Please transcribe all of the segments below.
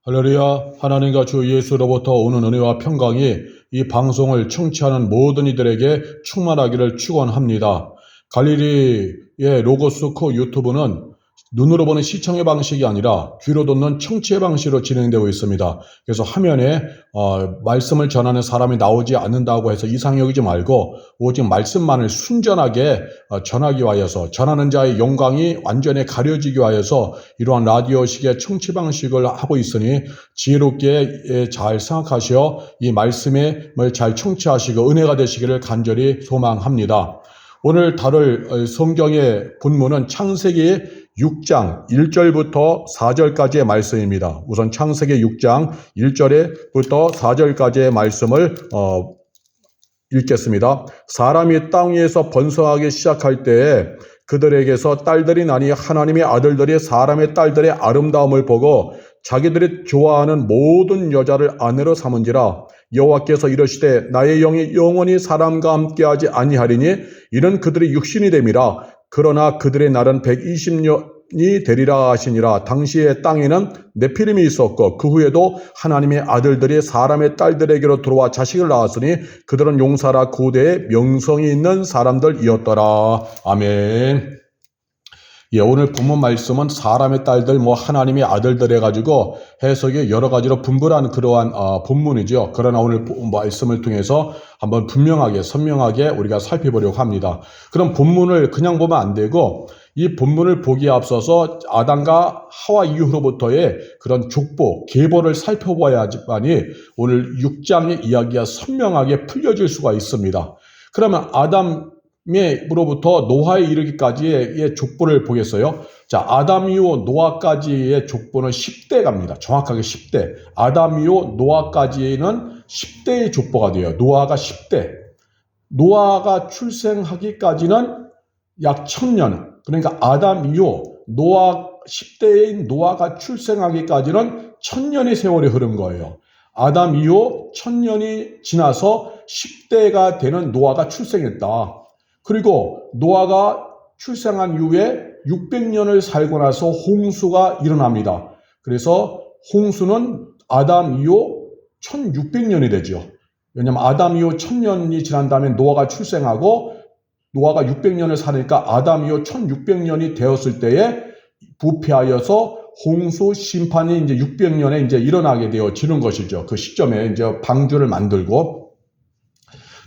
할렐루야. 하나님과 주 예수로부터 오는 은혜와 평강이 이 방송을 청취하는 모든 이들에게 충만하기를 축원합니다. 갈릴리의 로고스코 유튜브는 눈으로 보는 시청의 방식이 아니라 귀로 듣는 청취의 방식으로 진행되고 있습니다. 그래서 화면에 말씀을 전하는 사람이 나오지 않는다고 해서 이상 여기지 말고 오직 말씀만을 순전하게 전하기 위하여서, 전하는 자의 영광이 완전히 가려지기 위하여서 이러한 라디오식의 청취 방식을 하고 있으니 지혜롭게 잘 생각하시어 이 말씀을 잘 청취하시고 은혜가 되시기를 간절히 소망합니다. 오늘 다룰 성경의 본문은 창세기 6장 1절부터 4절까지의 말씀입니다. 우선 창세기 6장 1절부터 4절까지의 말씀을 읽겠습니다. 사람이 땅 위에서 번성하기 시작할 때에 그들에게서 딸들이 나니 하나님의 아들들이 사람의 딸들의 아름다움을 보고 자기들이 좋아하는 모든 여자를 아내로 삼은지라. 여호와께서 이르시되 나의 영이 영원히 사람과 함께하지 아니하리니 이는 그들의 육신이 됨이라. 그러나 그들의 날은 120년이 되리라 하시니라. 당시에 땅에는 네피림이 있었고 그 후에도 하나님의 아들들이 사람의 딸들에게로 들어와 자식을 낳았으니 그들은 용사라 고대에 명성이 있는 사람들이었더라. 아멘. 예, 오늘 본문 말씀은 사람의 딸들, 하나님의 아들들 해가지고 해석이 여러 가지로 분분한 그러한 본문이죠. 그러나 오늘 말씀을 통해서 한번 분명하게, 선명하게 우리가 살펴보려고 합니다. 그럼 본문을 그냥 보면 안 되고 이 본문을 보기에 앞서서 아담과 하와 이후로부터의 그런 족보, 계보를 살펴봐야지만이 오늘 6장의 이야기가 선명하게 풀려질 수가 있습니다. 그러면 아담으로부터 노아에 이르기까지의 족보를 보겠어요. 자, 아담 이후 노아까지의 족보는 10대 갑니다. 정확하게 10대. 아담 이후 노아까지는 10대의 족보가 돼요. 노아가 10대. 노아가 출생하기까지는 약 1000년. 그러니까 아담 이후 10대인 노아가 출생하기까지는 1000년의 세월이 흐른 거예요. 아담 이후 1000년이 지나서 10대가 되는 노아가 출생했다. 그리고 노아가 출생한 이후에 600년을 살고 나서 홍수가 일어납니다. 그래서 홍수는 아담 이후 1600년이 되죠. 왜냐하면 아담 이후 1000년이 지난 다음에 노아가 출생하고 노아가 600년을 사니까 아담 이후 1600년이 되었을 때에 부패하여서 홍수 심판이 이제 600년에 이제 일어나게 되어지는 것이죠. 그 시점에 이제 방주를 만들고.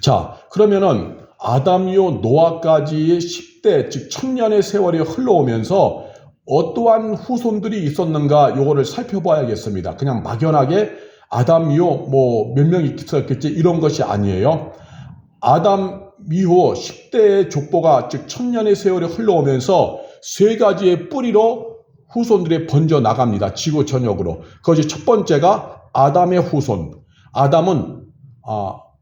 자, 그러면은 아담 이후 노아까지의 10대, 즉 1000년의 세월이 흘러오면서 어떠한 후손들이 있었는가 요거를 살펴봐야겠습니다. 그냥 막연하게 아담 이후 몇 명이 있었겠지 이런 것이 아니에요. 아담 이후 10대의 족보가 즉 1000년의 세월이 흘러오면서 세 가지의 뿌리로 후손들이 번져 나갑니다. 지구 전역으로. 그것이 첫 번째가 아담의 후손. 아담은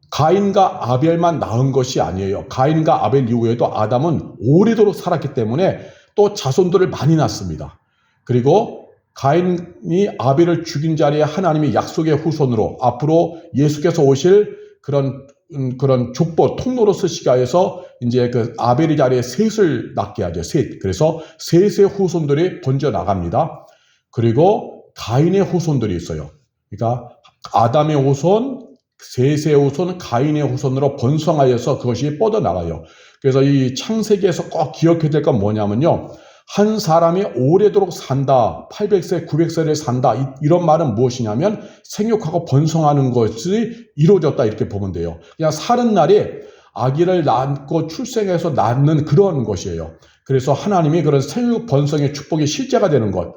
가인과 아벨만 낳은 것이 아니에요. 가인과 아벨 이후에도 아담은 오래도록 살았기 때문에 또 자손들을 많이 낳습니다. 그리고 가인이 아벨을 죽인 자리에 하나님이 약속의 후손으로 앞으로 예수께서 오실 그런 족보 통로로 쓰시기 위해서 이제 그 아벨의 자리에 셋을 낳게 하죠. 셋. 그래서 셋의 후손들이 번져 나갑니다. 그리고 가인의 후손들이 있어요. 그러니까 아담의 후손, 셋의 후손, 가인의 후손으로 번성하여서 그것이 뻗어나가요. 그래서 이 창세기에서 꼭 기억해야 될 건 뭐냐면요. 한 사람이 오래도록 산다, 800세, 900세를 산다, 이런 말은 무엇이냐면 생육하고 번성하는 것이 이루어졌다 이렇게 보면 돼요. 그냥 사는 날이 아기를 낳고 출생해서 낳는 그런 것이에요. 그래서 하나님이 그런 생육 번성의 축복이 실제가 되는 것.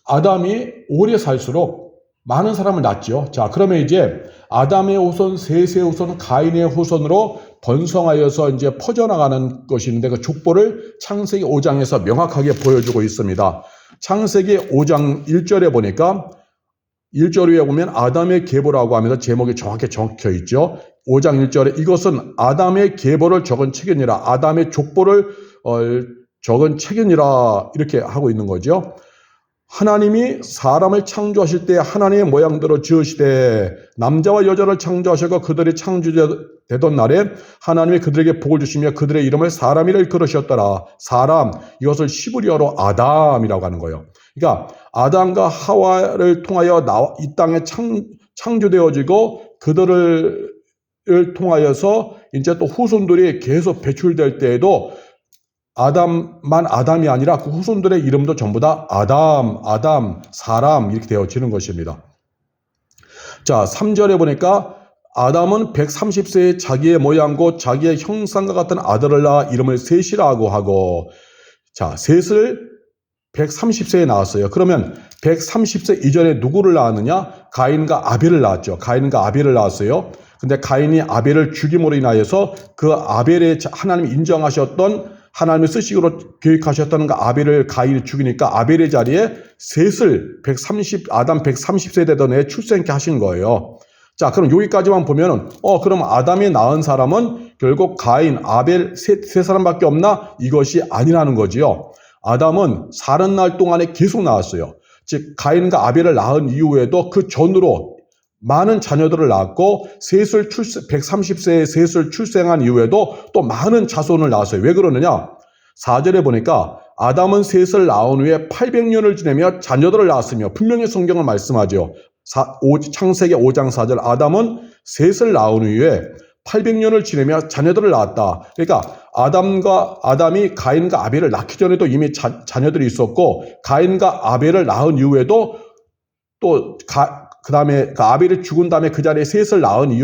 아담이 오래 살수록 많은 사람을 낳죠. 자, 그러면 이제 아담의 후손, 셋의 후손, 가인의 후손으로 번성하여서 이제 퍼져나가는 것이 있는데 그 족보를 창세기 5장에서 명확하게 보여주고 있습니다. 창세기 5장 1절에 보니까 1절 위에 보면 아담의 계보라고 하면서 제목이 정확히 적혀 있죠. 5장 1절에 이것은 아담의 계보를 적은 책이니라. 아담의 족보를 적은 책이니라 이렇게 하고 있는 거죠. 하나님이 사람을 창조하실 때 하나님의 모양대로 지으시되 남자와 여자를 창조하시고 그들이 창조되던 날에 하나님이 그들에게 복을 주시며 그들의 이름을 사람이라 일컬으셨더라. 사람, 이것을 시브리어로 아담이라고 하는 거예요. 그러니까 아담과 하와를 통하여 이 땅에 창조되어지고 그들을 통하여서 이제 또 후손들이 계속 배출될 때에도 아담이 아니라 그 후손들의 이름도 전부 다 아담, 사람 이렇게 되어지는 것입니다. 자, 3절에 보니까 아담은 130세에 자기의 모양과 자기의 형상과 같은 아들을 낳아 이름을 셋이라고 하고, 자, 셋을 130세에 낳았어요. 그러면 130세 이전에 누구를 낳았느냐? 가인과 아벨을 낳았죠. 가인과 아벨을 낳았어요. 근데 가인이 아벨을 죽임으로 인하여서 그 아벨의 하나님이 인정하셨던 하나님의 쓰시기로 계획하셨던 그 아벨을 가인이 죽이니까 아벨의 자리에 셋을 아담 130세 되던 애 출생케 하신 거예요. 자, 그럼 여기까지만 보면은 그럼 아담이 낳은 사람은 결국 가인, 아벨 세 사람밖에 없나? 이것이 아니라는 거지요. 아담은 40날 동안에 계속 낳았어요. 즉 가인과 아벨을 낳은 이후에도 그 전으로 많은 자녀들을 낳았고 130세의 셋을 출생한 이후에도 또 많은 자손을 낳았어요. 왜 그러느냐? 4절에 보니까 아담은 셋을 낳은 후에 800년을 지내며 자녀들을 낳았으며, 분명히 성경은 말씀하죠. 창세기 5장 4절, 아담은 셋을 낳은 후에 800년을 지내며 자녀들을 낳았다. 그러니까 아담이 가인과 아벨을 낳기 전에도 이미 자녀들이 있었고, 가인과 아벨을 낳은 이후에도 또 그 다음에 아벨이 죽은 다음에 그 자리에 셋을 낳은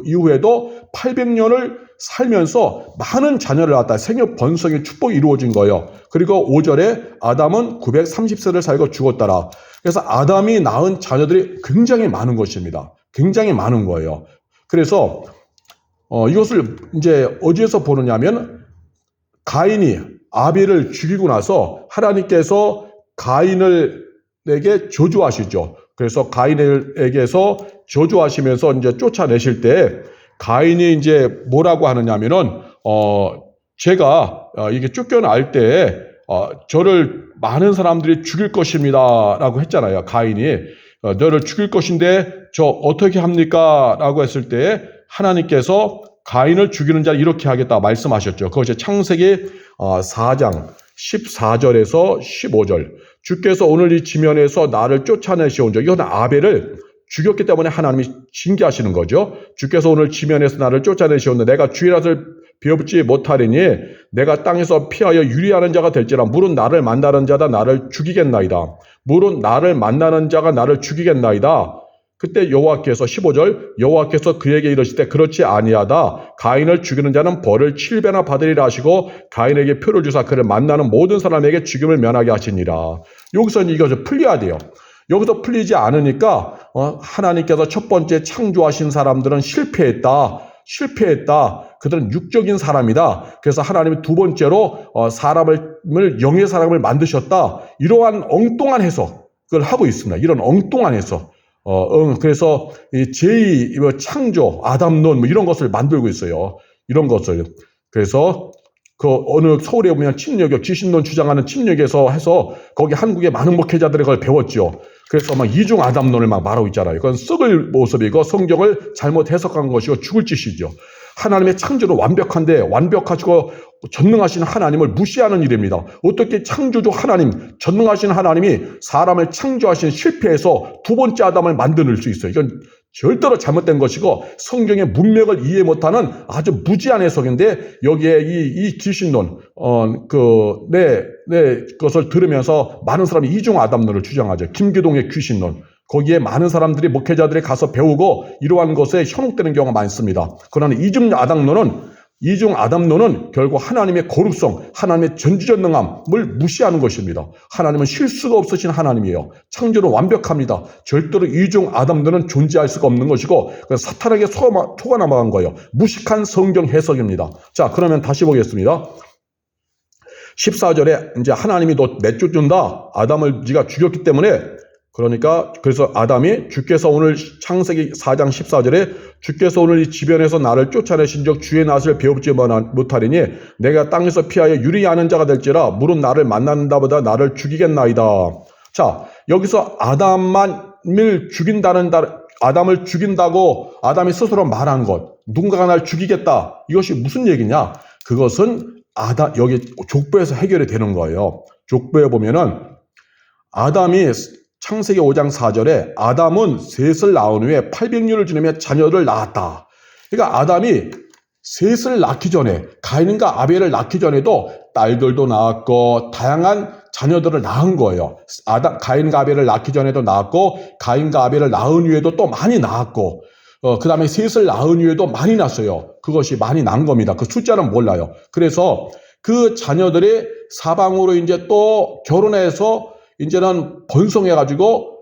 이후에도 800년을 살면서 많은 자녀를 낳았다. 생육 번성의 축복이 이루어진 거예요. 그리고 5절에 아담은 930세를 살고 죽었더라. 그래서 아담이 낳은 자녀들이 굉장히 많은 것입니다. 굉장히 많은 거예요. 그래서 이것을 이제 어디에서 보느냐면, 가인이 아벨을 죽이고 나서 하나님께서 가인에게 저주하시죠. 그래서 가인에게서 저주하시면서 이제 쫓아내실 때 가인이 이제 뭐라고 하느냐면은 제가 이게 쫓겨날 때 저를 많은 사람들이 죽일 것입니다라고 했잖아요. 가인이 너를 죽일 것인데 저 어떻게 합니까? 라고 했을 때 하나님께서 가인을 죽이는 자 이렇게 하겠다 말씀하셨죠. 그것이 창세기 4장 14절에서 15절. 주께서 오늘 이 지면에서 나를 쫓아내시온 적, 이건 아벨을 죽였기 때문에 하나님이 징계하시는 거죠. 주께서 오늘 지면에서 나를 쫓아내시온데 내가 주의 낯을 비워붙지 못하리니 내가 땅에서 피하여 유리하는 자가 될지라. 물은 나를 만나는 자다 나를 죽이겠나이다. 물은 나를 만나는 자가 나를 죽이겠나이다. 그때 여호와께서 15절, 여호와께서 그에게 이르시되 그렇지 아니하다. 가인을 죽이는 자는 벌을 7배나 받으리라 하시고 가인에게 표를 주사 그를 만나는 모든 사람에게 죽임을 면하게 하시니라. 여기서는 이것을 풀려야 돼요. 여기서 풀리지 않으니까 하나님께서 첫 번째 창조하신 사람들은 실패했다. 그들은 육적인 사람이다. 그래서 하나님이 두 번째로 영의 사람을 만드셨다. 이러한 엉뚱한 해석을 하고 있습니다. 이런 엉뚱한 해석. 그래서 제2 창조, 아담론 이런 것을 만들고 있어요. 이런 것을. 그래서 어느 서울에 보면 침례교, 귀신론 주장하는 침례교에서 해서 거기 한국의 많은 목회자들이 그걸 배웠죠. 그래서 막 이중 아담론을 막 말하고 있잖아요. 그건 썩을 모습이고 성경을 잘못 해석한 것이고 죽을 짓이죠. 하나님의 창조는 완벽하시고 전능하신 하나님을 무시하는 일입니다. 어떻게 창조주 하나님, 전능하신 하나님이 사람을 창조하신 실패해서 두 번째 아담을 만들 수 있어요. 이건 절대로 잘못된 것이고 성경의 문맥을 이해 못하는 아주 무지한 해석인데, 여기에 이 귀신론, 그것을 들으면서 많은 사람이 이중 아담론을 주장하죠. 김기동의 귀신론. 거기에 많은 사람들이 목회자들이 가서 배우고 이러한 것에 현혹되는 경우가 많습니다. 그러나 이중 아담론은 결국 하나님의 거룩성, 하나님의 전지전능함을 무시하는 것입니다. 하나님은 실수가 없으신 하나님이에요. 창조는 완벽합니다. 절대로 이중 아담론은 존재할 수가 없는 것이고 사탄에게 속아 넘어간 거예요. 무식한 성경 해석입니다. 자, 그러면 다시 보겠습니다. 14절에 이제 하나님이 너 내쫓는다. 아담을 네가 죽였기 때문에. 그래서 아담이 주께서 오늘 창세기 4장 14절에 주께서 오늘 이 지변에서 나를 쫓아내신 적 주의 낯을 베어붙지 못하리니 내가 땅에서 피하여 유리하는 자가 될지라. 물은 나를 만난다보다 나를 죽이겠나이다. 자, 여기서 아담을 죽인다고 아담이 스스로 말한 것, 누군가가 날 죽이겠다, 이것이 무슨 얘기냐? 그것은 여기 족보에서 해결이 되는 거예요. 족보에 보면은 아담이 창세기 5장 4절에 아담은 셋을 낳은 후에 800년을 지나며 자녀를 낳았다. 그러니까 아담이 셋을 낳기 전에, 가인과 아벨을 낳기 전에도 딸들도 낳았고 다양한 자녀들을 낳은 거예요. 가인과 아벨을 낳기 전에도 낳았고, 가인과 아벨을 낳은 후에도 또 많이 낳았고, 그 다음에 셋을 낳은 후에도 많이 낳았어요. 그것이 많이 낳은 겁니다. 그 숫자는 몰라요. 그래서 그 자녀들이 사방으로 이제 또 결혼해서 이제는 번성해가지고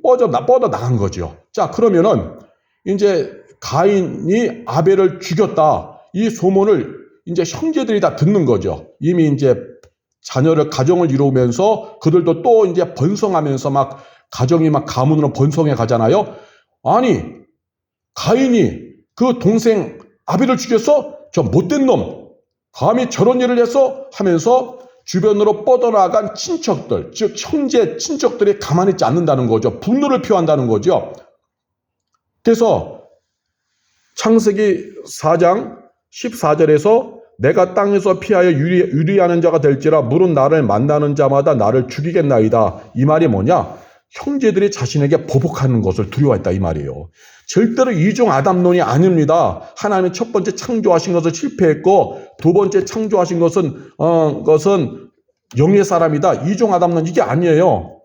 뻗어 나간 거죠. 자, 그러면은 이제 가인이 아벨을 죽였다. 이 소문을 이제 형제들이 다 듣는 거죠. 이미 이제 가정을 이루면서 그들도 또 이제 번성하면서 막 가정이 막 가문으로 번성해 가잖아요. 아니, 가인이 그 동생 아벨을 죽였어? 저 못된 놈. 감히 저런 일을 했어? 하면서 주변으로 뻗어나간 친척들, 즉 형제 친척들이 가만히 있지 않는다는 거죠. 분노를 표한다는 거죠. 그래서 창세기 4장 14절에서 내가 땅에서 피하여 유리하는 자가 될지라 물은 나를 만나는 자마다 나를 죽이겠나이다. 이 말이 뭐냐? 형제들이 자신에게 보복하는 것을 두려워했다 이 말이에요. 절대로 이중 아담론이 아닙니다. 하나님이 첫 번째 창조하신 것을 실패했고 두 번째 창조하신 것은 영의 사람이다. 이중 아담론 이게 아니에요.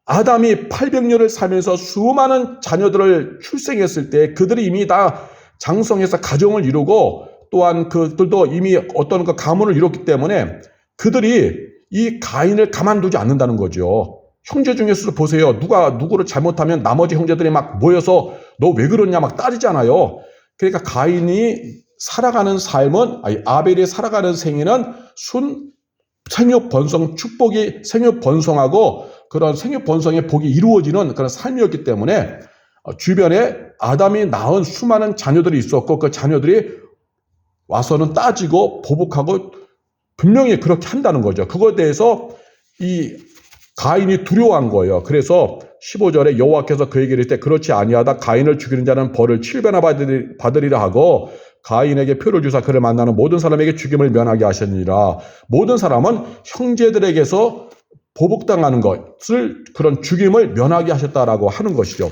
아담이 800년을 살면서 수많은 자녀들을 출생했을 때 그들이 이미 다 장성해서 가정을 이루고 또한 그들도 이미 어떤 그 가문을 이뤘기 때문에 그들이 이 가인을 가만두지 않는다는 거죠. 형제 중에서도 보세요. 누가 누구를 잘못하면 나머지 형제들이 막 모여서 너 왜 그러냐 막 따지잖아요. 그러니까 가인이 살아가는 삶은, 아벨이 살아가는 생애는 생육 번성 축복이 생육 번성하고 그런 생육 번성의 복이 이루어지는 그런 삶이었기 때문에 주변에 아담이 낳은 수많은 자녀들이 있었고 그 자녀들이 와서는 따지고 보복하고 분명히 그렇게 한다는 거죠. 그거에 대해서 이 가인이 두려워한 거예요. 그래서 15절에 여호와께서 그에게 이르시되 그렇지 아니하다 가인을 죽이는 자는 벌을 7배나 받으리라 하고 가인에게 표를 주사 그를 만나는 모든 사람에게 죽임을 면하게 하셨느니라. 모든 사람은 형제들에게서 보복당하는 것을 그런 죽임을 면하게 하셨다라고 하는 것이죠.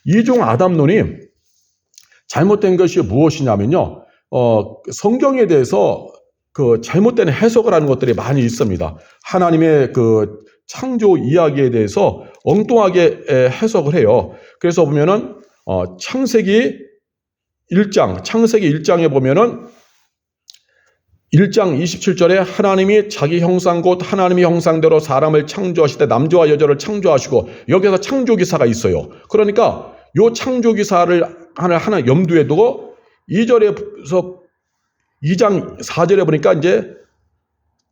이중 아담론이 잘못된 것이 무엇이냐면요. 성경에 대해서 그 잘못된 해석을 하는 것들이 많이 있습니다. 하나님의 그 창조 이야기에 대해서 엉뚱하게 해석을 해요. 그래서 보면은 창세기 1장에 보면은 1장 27절에 하나님이 자기 형상 곧 하나님의 형상대로 사람을 창조하시되 남자와 여자를 창조하시고 여기서 창조기사가 있어요. 그러니까 요 창조기사를 하나 염두에 두고 2절에서 2장 4절에 보니까 이제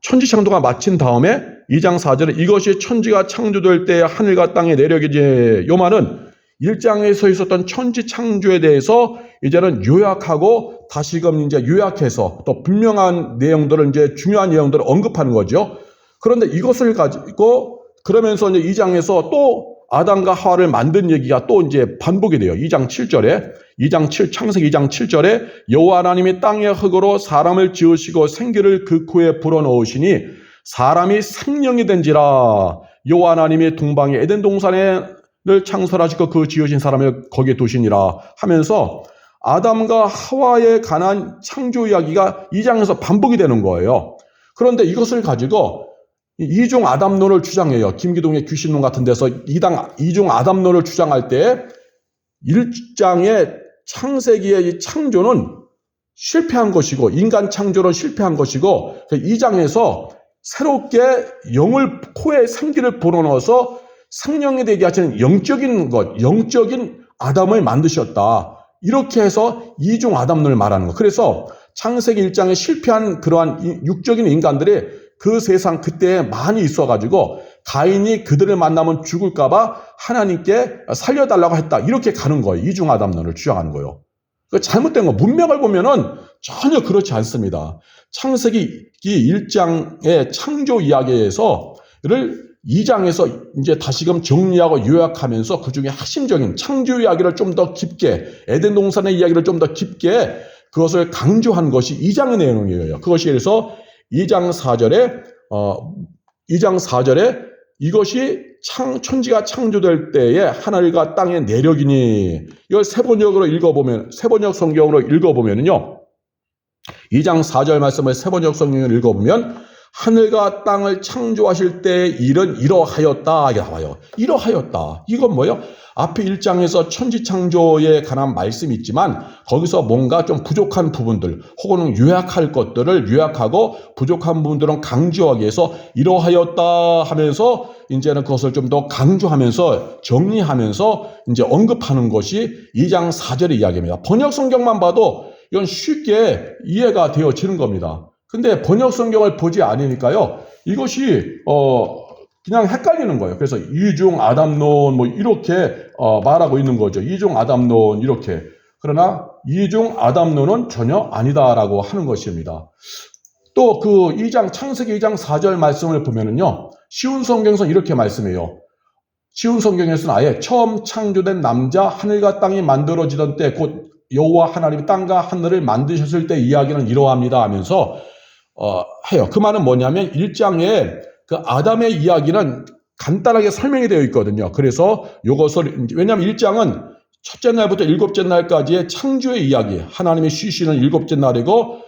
천지창조가 마친 다음에 2장 4절에 이것이 천지가 창조될 때 하늘과 땅의 내력이지. 요 말은 1장에서 있었던 천지 창조에 대해서 이제는 요약하고 다시금 이제 요약해서 또 분명한 내용들을 이제 중요한 내용들을 언급하는 거죠. 그런데 이것을 가지고 그러면서 이제 2장에서 또 아담과 하와를 만든 얘기가 또 이제 반복이 돼요. 2장 7절에 창세기 2장 7절에 여호와 하나님이 땅의 흙으로 사람을 지으시고 생기를 그 코에 불어넣으시니 사람이 생명이 된지라. 여호와 하나님이 동방의 에덴 동산을 창설하시고 그 지으신 사람을 거기에 두시니라 하면서 아담과 하와에 관한 창조 이야기가 2장에서 반복이 되는 거예요. 그런데 이것을 가지고 이중 아담론을 주장해요. 김기동의 귀신론 같은 데서 이중 아담론을 주장할 때 1장의 창세기의 이 창조는 실패한 것이고 인간 창조는 실패한 것이고 2장에서 새롭게 영을 코에 생기를 불어넣어서 생명이 되게 하시는 영적인 아담을 만드셨다. 이렇게 해서 이중 아담론을 말하는 거. 그래서 창세기 1장에 실패한 그러한 육적인 인간들이 그 세상 그때에 많이 있어가지고 가인이 그들을 만나면 죽을까봐 하나님께 살려달라고 했다. 이렇게 가는 거예요. 이중 아담론을 주장하는 거예요. 잘못된 거. 문맥을 보면은 전혀 그렇지 않습니다. 창세기 1장의 창조 이야기에서를 2장에서 이제 다시금 정리하고 요약하면서 그 중에 핵심적인 창조 이야기를 좀 더 깊게, 에덴 동산의 이야기를 좀 더 깊게 그것을 강조한 것이 2장의 내용이에요. 그것이 그래서 2장 4절에 이것이 천지가 창조될 때에 하늘과 땅의 내력이니, 이걸 세번역으로 읽어보면, 세번역 성경으로 읽어보면요. 2장 4절 말씀을 세번역 성경을 읽어보면, 하늘과 땅을 창조하실 때의 일은 이러하였다. 이게 나와요. 이러하였다. 이건 뭐예요? 앞에 1장에서 천지 창조에 관한 말씀이 있지만 거기서 뭔가 좀 부족한 부분들 혹은 요약할 것들을 요약하고 부족한 부분들은 강조하기 위해서 이러하였다 하면서 이제는 그것을 좀 더 강조하면서 정리하면서 이제 언급하는 것이 2장 4절의 이야기입니다. 번역 성경만 봐도 이건 쉽게 이해가 되어지는 겁니다. 근데 번역 성경을 보지 않으니까요, 이것이 그냥 헷갈리는 거예요. 그래서 이중 아담론 뭐 이렇게 말하고 있는 거죠. 이중 아담론 이렇게. 그러나 이중 아담론은 전혀 아니다라고 하는 것입니다. 또 그 2장 창세기 2장 4절 말씀을 보면은요, 쉬운 성경에서 이렇게 말씀해요. 쉬운 성경에서는 아예 처음 창조된 남자 하늘과 땅이 만들어지던 때 곧 여호와 하나님이 땅과 하늘을 만드셨을 때 이야기는 이러합니다 하면서 해요. 그 말은 뭐냐면 1장에 그 아담의 이야기는 간단하게 설명이 되어 있거든요. 그래서 이것을, 왜냐하면 1장은 첫째 날부터 일곱째 날까지의 창조의 이야기, 하나님이 쉬시는 일곱째 날이고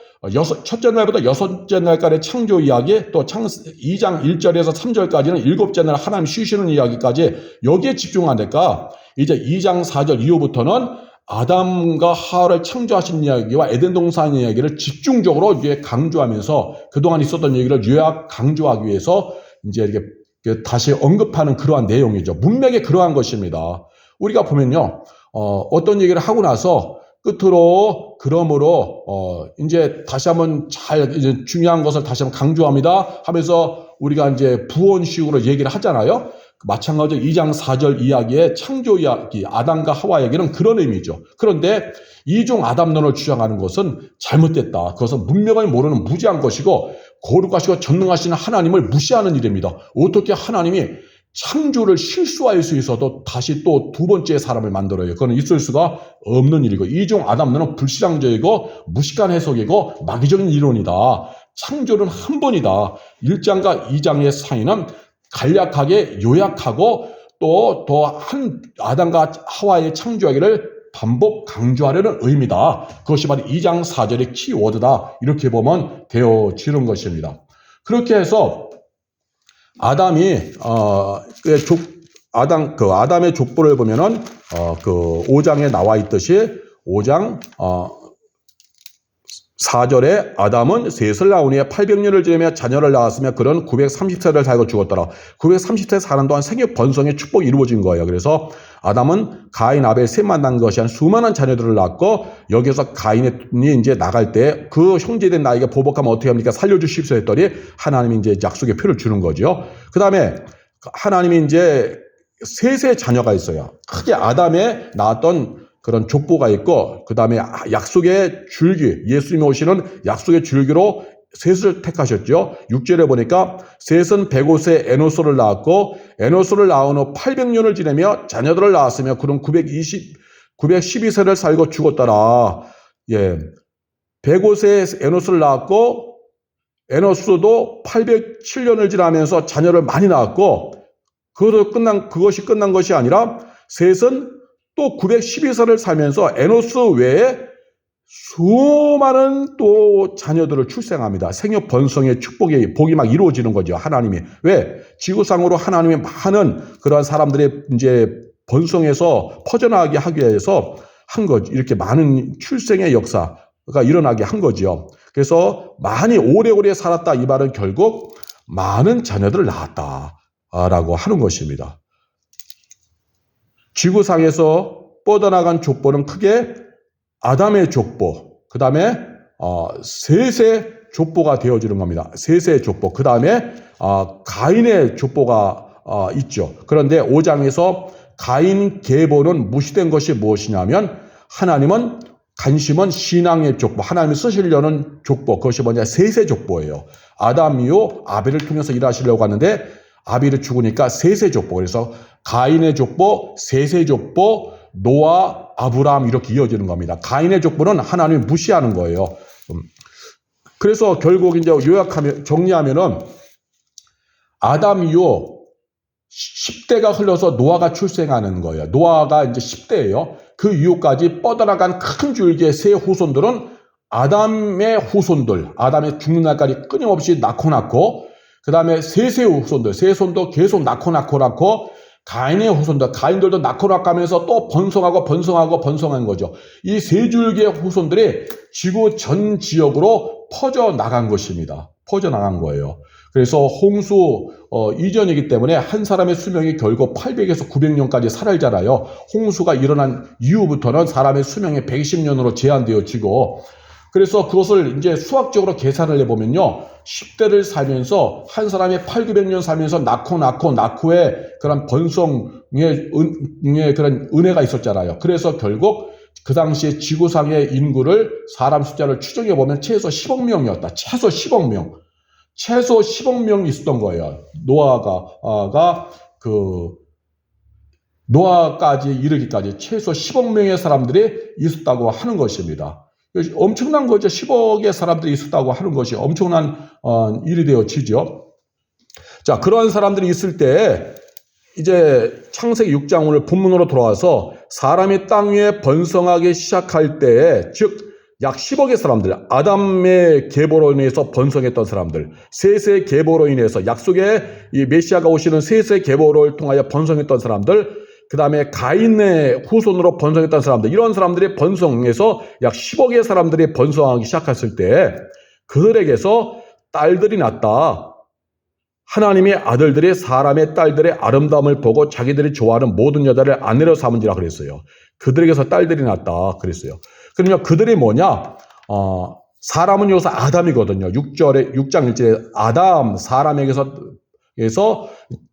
첫째 날부터 여섯째 날까지의 창조 이야기, 또 2장 1절에서 3절까지는 일곱째 날 하나님 쉬시는 이야기까지 여기에 집중하니까 이제 2장 4절 이후부터는 아담과 하와를 창조하신 이야기와 에덴 동산 이야기를 집중적으로 이제 강조하면서 그동안 있었던 얘기를 요약 강조하기 위해서 이제 이렇게 다시 언급하는 그러한 내용이죠. 문맥에 그러한 것입니다. 우리가 보면요, 어떤 얘기를 하고 나서 끝으로 그러므로 이제 다시 한번 이제 중요한 것을 다시 한번 강조합니다 하면서 우리가 이제 부언식으로 얘기를 하잖아요. 마찬가지로 2장 4절 이야기의 창조 이야기, 아담과 하와 얘기는 그런 의미죠. 그런데 이중 아담론을 주장하는 것은 잘못됐다. 그것은 문명을 모르는 무지한 것이고 거룩하시고 전능하신 하나님을 무시하는 일입니다. 어떻게 하나님이 창조를 실수할 수 있어도 다시 또 두 번째 사람을 만들어요. 그건 있을 수가 없는 일이고, 이중 아담론은 불신앙적이고 무식한 해석이고 마귀적인 이론이다. 창조는 한 번이다. 1장과 2장의 사이는 간략하게 요약하고 또 한 아담과 하와의 창조하기를 반복 강조하려는 의미다. 그것이 바로 2장 4절의 키워드다. 이렇게 보면 되어지는 것입니다. 그렇게 해서 아담이 아담의 족보를 보면은 그 5장에 나와 있듯이 5장 4절에 아담은 셋을 낳은 후에 800년을 지내며 자녀를 낳았으며 그런 930세를 살고 죽었더라. 930세 사는 동안 생육 번성의 축복이 이루어진 거예요. 그래서 아담은 가인, 아벨 셋만 낳은 것이 한 수많은 자녀들을 낳고 여기서 가인이 이제 나갈 때 그 형제된 나에게 보복하면 어떻게 합니까? 살려주십시오 했더니 하나님이 이제 약속의 표를 주는 거죠. 그 다음에 하나님이 이제 셋의 자녀가 있어요. 크게 아담에 낳았던 그런 족보가 있고, 그 다음에 약속의 줄기, 예수님이 오시는 약속의 줄기로 셋을 택하셨죠. 6절에 보니까 셋은 105세 에노스를 낳았고, 에노스를 낳은 후 800년을 지내며 자녀들을 낳았으며 그런 912세를 살고 죽었더라. 예. 105세 에노스를 낳았고, 에노스도 807년을 지나면서 자녀를 많이 낳았고, 그것이 끝난 것이 아니라 셋은 또 912세를 살면서 에노스 외에 수많은 또 자녀들을 출생합니다. 생육 번성의 복이 막 이루어지는 거죠. 하나님이. 왜? 지구상으로 하나님이 많은 그러한 사람들의 이제 번성해서 퍼져나가게 하기 위해서 한 거죠. 이렇게 많은 출생의 역사가 일어나게 한 거죠. 그래서 많이 오래오래 살았다. 이 말은 결국 많은 자녀들을 낳았다라고 하는 것입니다. 지구상에서 뻗어나간 족보는 크게 아담의 족보, 그 다음에 셋의 족보가 되어지는 겁니다. 셋의 족보, 그 다음에 가인의 족보가 있죠. 그런데 5장에서 가인 계보는 무시된 것이 무엇이냐면 하나님은 관심은 신앙의 족보, 하나님이 쓰시려는 족보, 그것이 뭐냐? 셋의 족보예요. 아담이요 아벨을 통해서 일하시려고 하는데 아벨이 죽으니까 셋의 족보, 그래서 가인의 족보, 셋의 족보, 노아, 아브라함 이렇게 이어지는 겁니다. 가인의 족보는 하나님이 무시하는 거예요. 그래서 결국 이제 요약하면 정리하면은 아담 이후 10대가 흘러서 노아가 출생하는 거예요. 노아가 이제 10대예요. 그 이후까지 뻗어나간 큰 줄기의 세 후손들은 아담의 후손들, 아담의 죽는 날까지 끊임없이 낳고 그 다음에 셋의 후손들, 세 손도 계속 낳고 가인의 후손들, 가인들도 낳고 하면서 또 번성한 거죠. 이 세 줄기의 후손들이 지구 전 지역으로 퍼져나간 것입니다. 퍼져나간 거예요. 그래서 홍수 이전이기 때문에 한 사람의 수명이 결국 800에서 900년까지 살아있잖아요. 홍수가 일어난 이후부터는 사람의 수명이 120년으로 제한되어지고, 그래서 그것을 이제 수학적으로 계산을 해보면요, 10대를 살면서 한 사람이 800~900년 살면서 낳고의 그런 번성의 그런 은혜가 있었잖아요. 그래서 결국 그 당시에 지구상의 인구를, 사람 숫자를 추정해보면 최소 10억 명이었다. 최소 10억 명. 최소 10억 명이 있었던 거예요. 노아까지 이르기까지 최소 10억 명의 사람들이 있었다고 하는 것입니다. 엄청난 거죠. 10억의 사람들이 있었다고 하는 것이 엄청난 일이 되어지죠. 자, 그러한 사람들이 있을 때 이제 창세기 6장 오늘 본문으로 돌아와서 사람이 땅 위에 번성하기 시작할 때에, 즉 약 10억의 사람들, 아담의 계보로 인해서 번성했던 사람들, 셋의 계보로 인해서 약속의 이 메시아가 오시는 셋의 계보를 통하여 번성했던 사람들, 그 다음에 가인의 후손으로 번성했던 사람들, 이런 사람들이 번성해서 약 10억의 사람들이 번성하기 시작했을 때 그들에게서 딸들이 났다. 하나님의 아들들이 사람의 딸들의 아름다움을 보고 자기들이 좋아하는 모든 여자를 아내로 삼은지라 그랬어요. 그들에게서 딸들이 났다 그랬어요. 그러면 그들이 뭐냐? 사람은 여기서 아담이거든요. 6장 1절에 아담, 사람에게서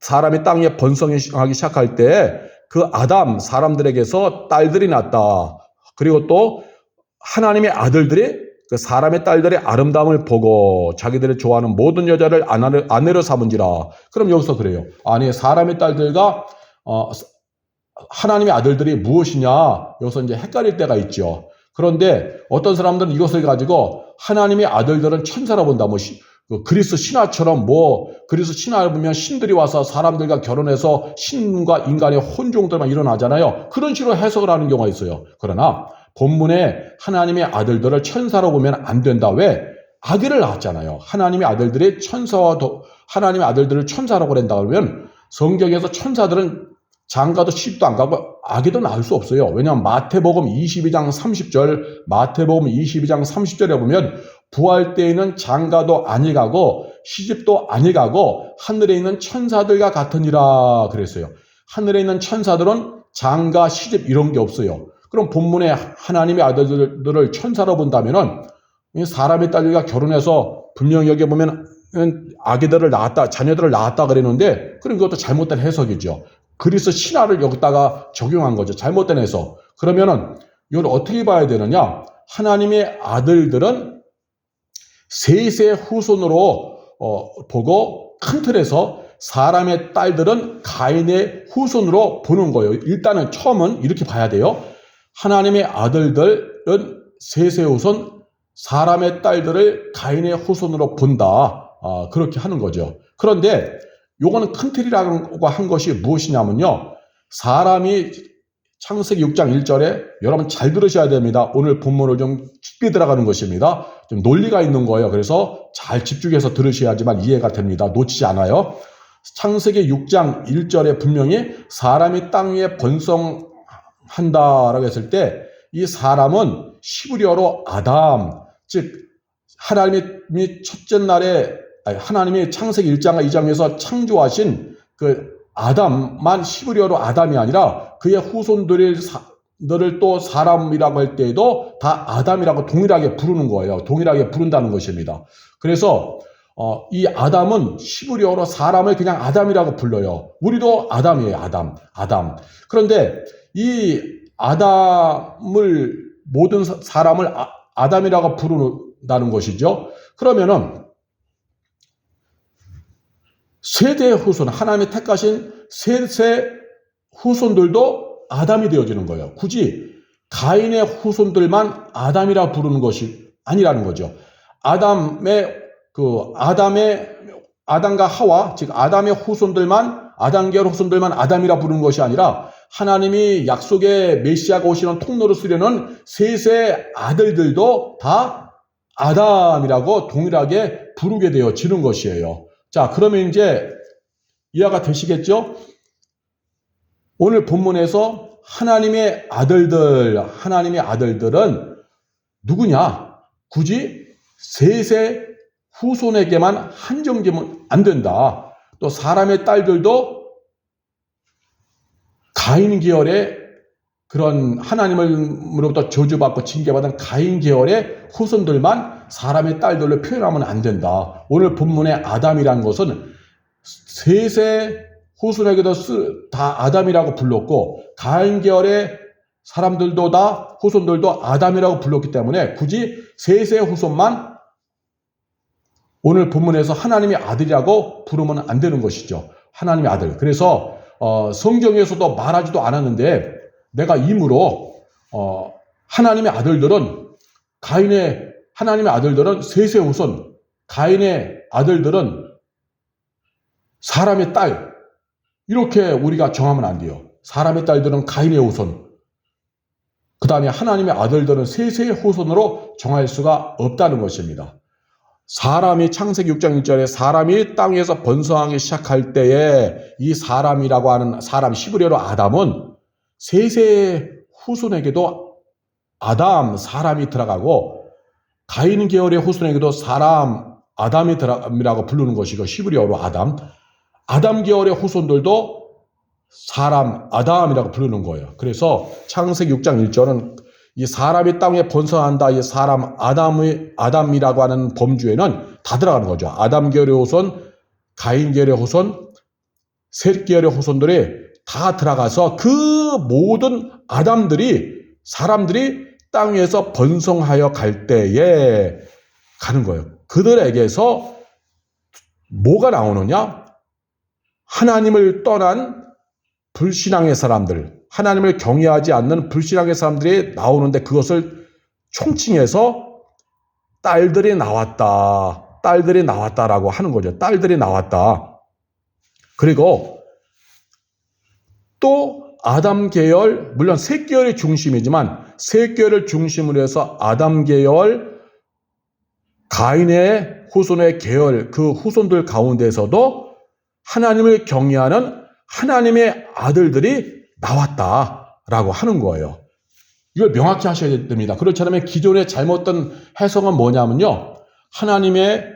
사람이 땅에 번성하기 시작할 때 그 아담, 사람들에게서 딸들이 났다. 그리고 또 하나님의 아들들이 그 사람의 딸들의 아름다움을 보고 자기들이 좋아하는 모든 여자를 아내로 삼은지라. 그럼 여기서 그래요. 아니, 사람의 딸들과 하나님의 아들들이 무엇이냐? 여기서 이제 헷갈릴 때가 있죠. 그런데 어떤 사람들은 이것을 가지고 하나님의 아들들은 천사라 본다. 그리스 신화처럼 그리스 신화를 보면 신들이 와서 사람들과 결혼해서 신과 인간의 혼종들만 일어나잖아요. 그런 식으로 해석을 하는 경우가 있어요. 그러나 본문에 하나님의 아들들을 천사로 보면 안 된다. 왜? 아기를 낳았잖아요. 하나님의 아들들이 하나님의 아들들을 천사라고 그런다 그러면 성경에서 천사들은 장가도 시집도 안 가고 아기도 낳을 수 없어요. 왜냐하면 마태복음 22장 30절에 보면 부활 때에는 장가도 아니 가고 시집도 아니 가고 하늘에 있는 천사들과 같으니라 그랬어요. 하늘에 있는 천사들은 장가 시집 이런 게 없어요. 그럼 본문에 하나님의 아들들을 천사로 본다면은 사람의 딸들과 결혼해서 분명히 여기 보면 아기들을 낳았다, 자녀들을 낳았다 그랬는데, 그럼 그것도 잘못된 해석이죠. 그리스 신화를 여기다가 적용한 거죠. 잘못된 해석. 그러면은 이걸 어떻게 봐야 되느냐? 하나님의 아들들은 셋의 후손으로 보고, 큰 틀에서 사람의 딸들은 가인의 후손으로 보는 거예요. 일단은 처음은 이렇게 봐야 돼요. 하나님의 아들들은 셋의 후손, 사람의 딸들을 가인의 후손으로 본다. 그렇게 하는 거죠. 그런데 요거는 큰 틀이라고 한 것이 무엇이냐면요. 사람이 창세기 6장 1절에 여러분 잘 들으셔야 됩니다. 오늘 본문을 좀 깊게 들어가는 것입니다. 좀 논리가 있는 거예요. 그래서 잘 집중해서 들으셔야지만 이해가 됩니다. 놓치지 않아요. 창세기 6장 1절에 분명히 사람이 땅 위에 번성한다라고 했을 때 이 사람은 히브리어로 아담, 즉 하나님이 첫째 날에 하나님이 창세기 1장과 2장에서 창조하신 그 아담만 히브리어로 아담이 아니라 그의 후손들을 또 사람이라고 할 때에도 다 아담이라고 동일하게 부르는 거예요. 동일하게 부른다는 것입니다. 그래서 이 아담은 히브리어로 사람을 그냥 아담이라고 불러요. 우리도 아담이에요. 아담. 그런데 이 아담을, 모든 사람을 아담이라고 부른다는 것이죠. 그러면은 세대의 후손, 하나님이 택하신 셋의 후손들도 아담이 되어지는 거예요. 굳이 가인의 후손들만 아담이라 부르는 것이 아니라는 거죠. 아담과 하와, 즉 아담의 후손들만 아담 계열 후손들만 아담이라 부르는 것이 아니라 하나님이 약속의 메시아가 오시는 통로로 쓰려는 셋의 아들들도 다 아담이라고 동일하게 부르게 되어지는 것이에요. 자, 그러면 이제 이해가 되시겠죠? 오늘 본문에서 하나님의 아들들은 누구냐? 굳이 셋의 후손에게만 한정되면 안 된다. 또 사람의 딸들도 가인 계열의 그런 하나님으로부터 저주받고 징계받은 가인 계열의 후손들만 사람의 딸들로 표현하면 안 된다. 오늘 본문의 아담이라는 것은 셋의 후손에게도 다 아담이라고 불렀고 가인 계열의 사람들도 다 후손들도 아담이라고 불렀기 때문에 굳이 셋의 후손만 오늘 본문에서 하나님의 아들이라고 부르면 안 되는 것이죠. 하나님의 아들. 그래서 성경에서도 말하지도 않았는데 내가 임으로 하나님의 아들들은 셋의 후손, 가인의 아들들은 사람의 딸, 이렇게 우리가 정하면 안 돼요. 사람의 딸들은 가인의 후손, 그 다음에 하나님의 아들들은 셋의 후손으로 정할 수가 없다는 것입니다. 사람이 창세기 6장 1절에 사람이 땅에서 번성하기 시작할 때에 이 사람이라고 하는 사람 히브리어로 아담은 셋의 후손에게도 사람이 들어가고 가인 계열의 후손에게도 아담이라고 부르는 것이고 히브리어로 아담 계열의 후손들도 아담이라고 부르는 거예요. 그래서 창세기 6장 1절은 이 사람이 땅에 번성한다. 이 사람 아담이라고 하는 범주에는 다 들어가는 거죠. 아담 계열의 후손, 가인 계열의 후손, 셋 계열의 후손들이 다 들어가서 그 모든 사람들이 땅 위에서 번성하여 갈 때에 가는 거예요. 그들에게서 뭐가 나오느냐? 하나님을 떠난 불신앙의 사람들, 하나님을 경외하지 않는 불신앙의 사람들이 나오는데 그것을 총칭해서 딸들이 나왔다라고 하는 거죠. 딸들이 나왔다. 그리고 또 아담 계열, 물론 셋 계열이 중심이지만 셋 계열을 중심으로 해서 아담 계열, 가인의 후손의 계열, 그 후손들 가운데서도 하나님을 경외하는 하나님의 아들들이 나왔다라고 하는 거예요. 이걸 명확히 하셔야 됩니다. 그렇지 않으면 기존의 잘못된 해석은 뭐냐면요. 하나님의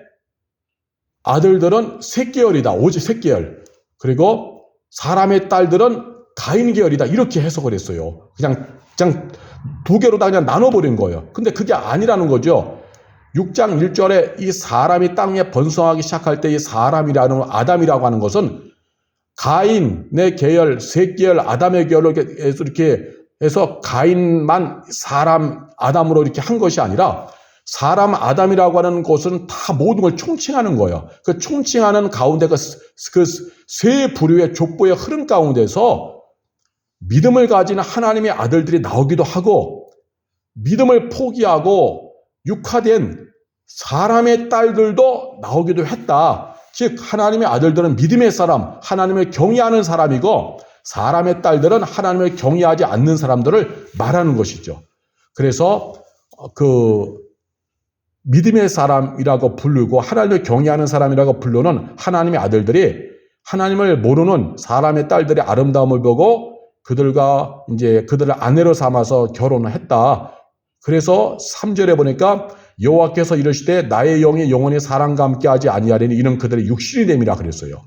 아들들은 셋 계열이다. 오직 셋 계열. 그리고 사람의 딸들은 가인 계열이다. 이렇게 해석을 했어요. 그냥 두 개로 다 그냥 나눠버린 거예요. 근데 그게 아니라는 거죠. 6장 1절에 이 사람이 땅에 번성하기 시작할 때 이 아담이라고 하는 것은 가인의 계열, 셋 계열, 아담의 계열로 이렇게 해서 가인만 아담으로 이렇게 한 것이 아니라 사람 아담이라고 하는 것은 다 모든 걸 총칭하는 거예요. 그 총칭하는 가운데 그 세 부류의 족보의 흐름 가운데서 믿음을 가진 하나님의 아들들이 나오기도 하고 믿음을 포기하고 육화된 사람의 딸들도 나오기도 했다. 즉 하나님의 아들들은 믿음의 사람, 하나님을 경외하는 사람이고 사람의 딸들은 하나님을 경외하지 않는 사람들을 말하는 것이죠. 그래서 그 믿음의 사람이라고 부르고 하나님을 경외하는 사람이라고 부르는 하나님의 아들들이 하나님을 모르는 사람의 딸들의 아름다움을 보고 그들을 아내로 삼아서 결혼을 했다. 그래서 3절에 보니까 여호와께서 이르시되 나의 영이 영원히 사람과 함께하지 아니하리니 이는 그들의 육신이 됨이라 그랬어요.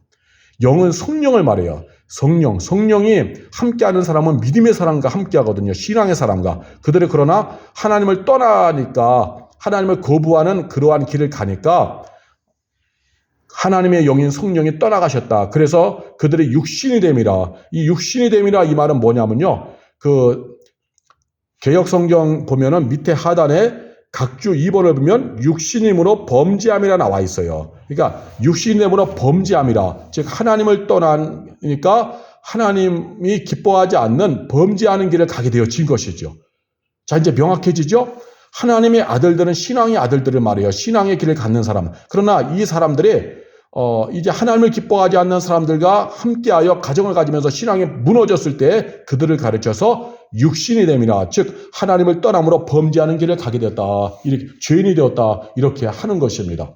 영은 성령을 말해요. 성령이 함께하는 사람은 믿음의 사람과 함께하거든요. 신앙의 사람과. 그들이 그러나 하나님을 떠나니까 하나님을 거부하는 그러한 길을 가니까 하나님의 영인 성령이 떠나가셨다. 그래서 그들의 육신이 됨이라. 이 육신이 됨이라 이 말은 뭐냐면요. 개역성경 보면은 밑에 하단에 각주 2번을 보면 육신임으로 범죄함이라 나와 있어요. 그러니까 육신임으로 범죄함이라. 즉 하나님을 떠나니까 하나님이 기뻐하지 않는 범죄하는 길을 가게 되어진 것이죠. 자, 이제 명확해지죠? 하나님의 아들들은 신앙의 아들들을 말해요. 신앙의 길을 갖는 사람. 그러나 이 사람들이 이제 하나님을 기뻐하지 않는 사람들과 함께하여 가정을 가지면서 신앙이 무너졌을 때 그들을 가르쳐서 육신이 됨이라, 즉 하나님을 떠남으로 범죄하는 길을 가게 되었다, 이렇게 죄인이 되었다, 이렇게 하는 것입니다.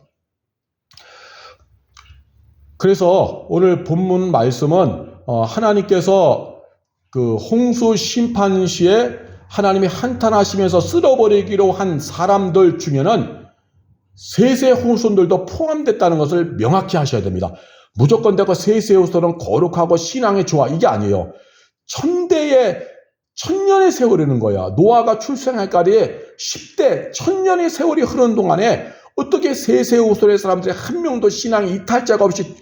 그래서 오늘 본문 말씀은 하나님께서 그 홍수 심판 시에 하나님이 한탄하시면서 쓸어버리기로 한 사람들 중에는 셋의 후손들도 포함됐다는 것을 명확히 하셔야 됩니다. 무조건 되고 셋의 후손은 거룩하고 신앙의 조화, 이게 아니에요. 천년의 세월이는 거야. 노아가 출생할까지에 10대, 1000년의 세월이 흐르는 동안에 어떻게 셋의 후손의 사람들이 한 명도 신앙이 이탈자가 없이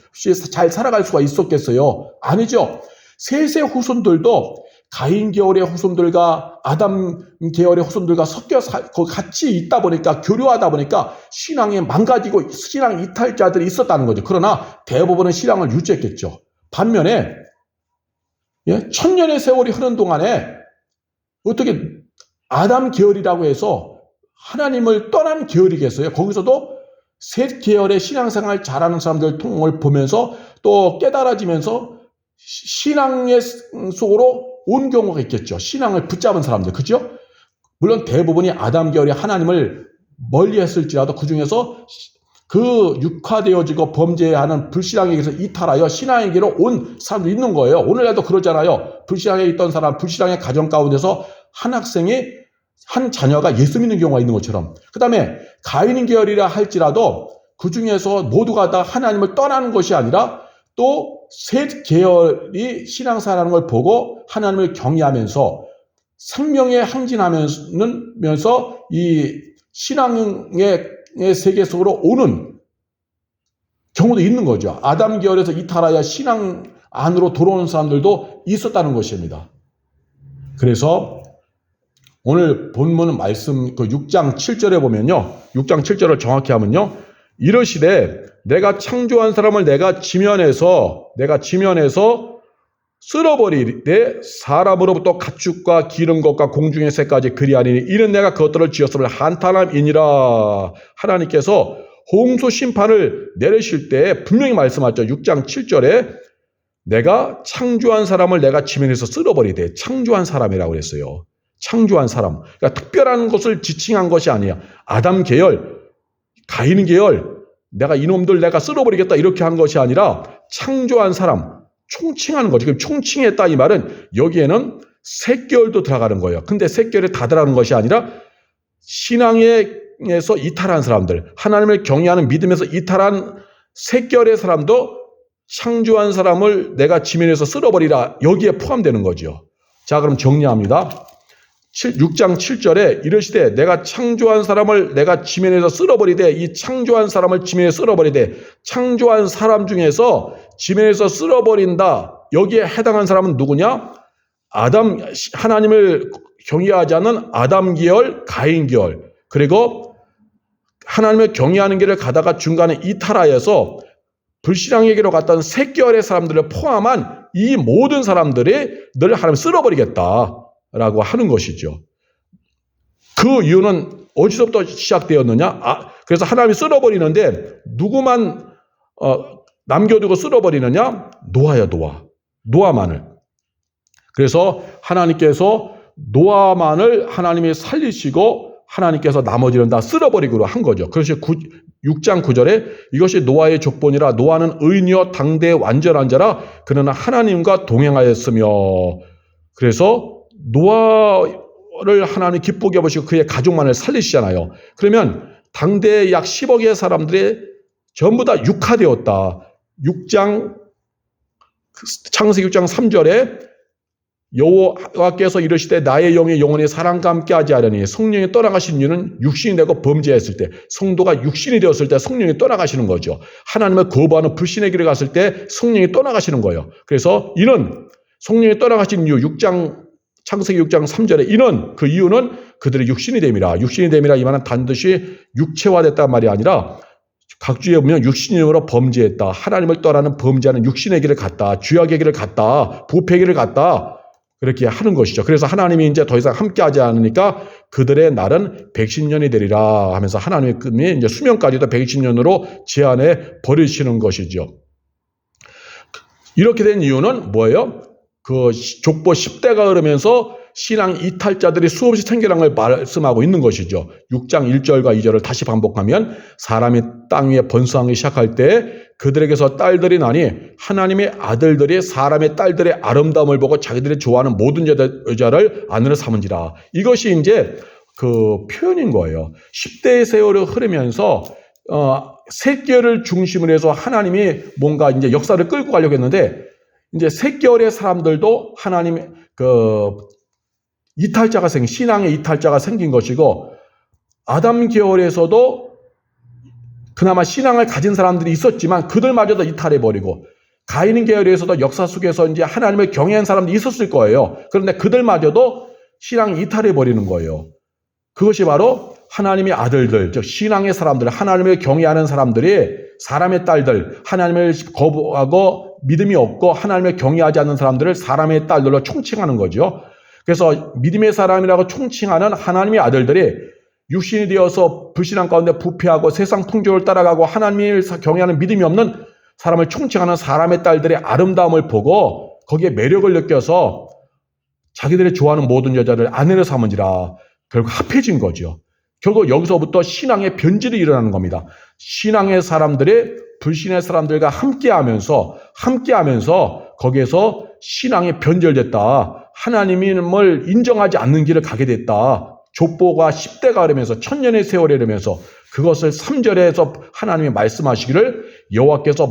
잘 살아갈 수가 있었겠어요? 아니죠. 셋의 후손들도 가인 계열의 후손들과 아담 계열의 후손들과 섞여 같이 있다 보니까, 교류하다 보니까 신앙이 망가지고 신앙 이탈자들이 있었다는 거죠. 그러나 대부분은 신앙을 유지했겠죠. 반면에 1000년의 세월이 흐른 동안에 어떻게 아담 계열이라고 해서 하나님을 떠난 계열이겠어요? 거기서도 셋 계열의 신앙생활 잘하는 사람들 통을 보면서 또 깨달아지면서 신앙의 속으로 온 경우가 있겠죠. 신앙을 붙잡은 사람들, 그죠? 물론 대부분이 아담 계열의 하나님을 멀리 했을지라도 그 중에서 그 육화되어지고 범죄하는 불신앙에게서 이탈하여 신앙에게로 온 사람도 있는 거예요. 오늘날도 그러잖아요. 불신앙에 있던 사람, 불신앙의 가정 가운데서 한 학생이, 한 자녀가 예수 믿는 경우가 있는 것처럼. 그 다음에 가인 계열이라 할지라도 그 중에서 모두가 다 하나님을 떠나는 것이 아니라 또 셋 계열이 신앙사라는 걸 보고 하나님을 경외하면서 생명에 항진하면서 이 신앙의 세계 속으로 오는 경우도 있는 거죠. 아담 계열에서 이탈하여 신앙 안으로 들어오는 사람들도 있었다는 것입니다. 그래서 오늘 본문 말씀 그 6장 7절에 보면요. 6장 7절을 정확히 하면요. 이러시되 내가 창조한 사람을 내가 지면에서 쓸어버리되 사람으로부터 가축과 기른 것과 공중의 새까지 그리하리니 이는 내가 그것들을 지었음을 한탄함이니라. 하나님께서 홍수 심판을 내리실 때 분명히 말씀하셨죠. 6장 7절에 내가 창조한 사람을 내가 지면에서 쓸어버리되, 창조한 사람이라고 그랬어요. 창조한 사람. 그러니까 특별한 것을 지칭한 것이 아니야. 아담 계열, 가인 계열, 내가 이놈들 내가 쓸어버리겠다 이렇게 한 것이 아니라 창조한 사람, 총칭하는 거죠. 총칭했다 이 말은 여기에는 셋계열도 들어가는 거예요. 근데 셋계열이 다 들어가는 것이 아니라 신앙에서 이탈한 사람들, 하나님을 경외하는 믿음에서 이탈한 셋계열의 사람도 창조한 사람을 내가 지면에서 쓸어버리라, 여기에 포함되는 거죠. 자, 그럼 정리합니다. 6장 7절에 이르시되 내가 창조한 사람을 내가 지면에서 쓸어버리되, 이 창조한 사람을 지면에 쓸어버리되, 창조한 사람 중에서 지면에서 쓸어버린다, 여기에 해당한 사람은 누구냐? 하나님을 경외하지 않는 아담 계열, 가인 계열, 그리고 하나님을 경외하는 길을 가다가 중간에 이탈하여서 불신앙에게로 갔던 셋 계열의 사람들을 포함한 이 모든 사람들이 늘 하나님 쓸어버리겠다라고 하는 것이죠. 그 이유는 어디서부터 시작되었느냐? 그래서 하나님이 쓸어버리는데 누구만 남겨두고 쓸어버리느냐? 노아야, 노아만을. 그래서 하나님께서 노아만을 하나님이 살리시고 하나님께서 나머지는 다 쓸어버리기로 한 거죠. 그것이 6장 9절에 이것이 노아의 족본이라 노아는 의인이요 당대의 완전한 자라 그는 하나님과 동행하였으며, 그래서 노아를 하나님이 기쁘게 여기시고 그의 가족만을 살리시잖아요. 그러면 당대의 약 10억의 사람들이 전부 다 육화되었다. 창세기 6장 3절에 여호와께서 이르시되 나의 영이 영원히 사람과 함께하지 하려니, 성령이 떠나가신 이유는 육신이 되고 범죄했을 때, 성도가 육신이 되었을 때 성령이 떠나가시는 거죠. 하나님을 거부하는 불신의 길을 갔을 때 성령이 떠나가시는 거예요. 그래서 이는 성령이 떠나가신 이유, 창세기 6장 3절에 그 이유는 그들의 육신이 됨이라. 육신이 됨이라 이 말은 반드시 육체화됐단 말이 아니라 각주에 보면 육신으로 범죄했다, 하나님을 떠나는 범죄하는 육신의 길을 갔다, 죄악의 길을 갔다, 부패의 길을 갔다, 그렇게 하는 것이죠. 그래서 하나님이 이제 더 이상 함께하지 않으니까 그들의 날은 110년이 되리라 하면서 하나님이 이제 수명까지도 120년으로 제한해 버리시는 것이죠. 이렇게 된 이유는 뭐예요? 그 족보 10대가 흐르면서 신앙 이탈자들이 수없이 생겨난 걸 말씀하고 있는 것이죠. 6장 1절과 2절을 다시 반복하면 사람이 땅 위에 번성하기 시작할 때 그들에게서 딸들이 나니 하나님의 아들들이 사람의 딸들의 아름다움을 보고 자기들이 좋아하는 모든 여자를 아내로 삼은지라. 이것이 이제 그 표현인 거예요. 10대의 세월이 흐르면서 새끼를 중심으로 해서 하나님이 뭔가 이제 역사를 끌고 가려고 했는데 이제 새끼의 사람들도 하나님의 신앙의 이탈자가 생긴 것이고 아담 계열에서도 그나마 신앙을 가진 사람들이 있었지만 그들마저도 이탈해버리고 가인 계열에서도 역사 속에서 이제 하나님을 경외한 사람들이 있었을 거예요. 그런데 그들마저도 신앙이 이탈해버리는 거예요. 그것이 바로 하나님의 아들들, 즉 신앙의 사람들, 하나님을 경외하는 사람들이 사람의 딸들, 하나님을 거부하고 믿음이 없고 하나님을 경외하지 않는 사람들을 사람의 딸들로 총칭하는 거죠. 그래서 믿음의 사람이라고 총칭하는 하나님의 아들들이 육신이 되어서 불신앙 가운데 부패하고 세상 풍조를 따라가고 하나님을 경외하는 믿음이 없는 사람을 총칭하는 사람의 딸들의 아름다움을 보고 거기에 매력을 느껴서 자기들이 좋아하는 모든 여자를 아내로 삼은지라 결국 합해진 거죠. 결국 여기서부터 신앙의 변질이 일어나는 겁니다. 신앙의 사람들이 불신의 사람들과 함께하면서 거기에서 신앙이 변절됐다. 하나님을 인정하지 않는 길을 가게 됐다. 족보가 10대가 흐르면서 천년의 세월이 흐르면서 그것을 3절에서 하나님이 말씀하시기를 여호와께서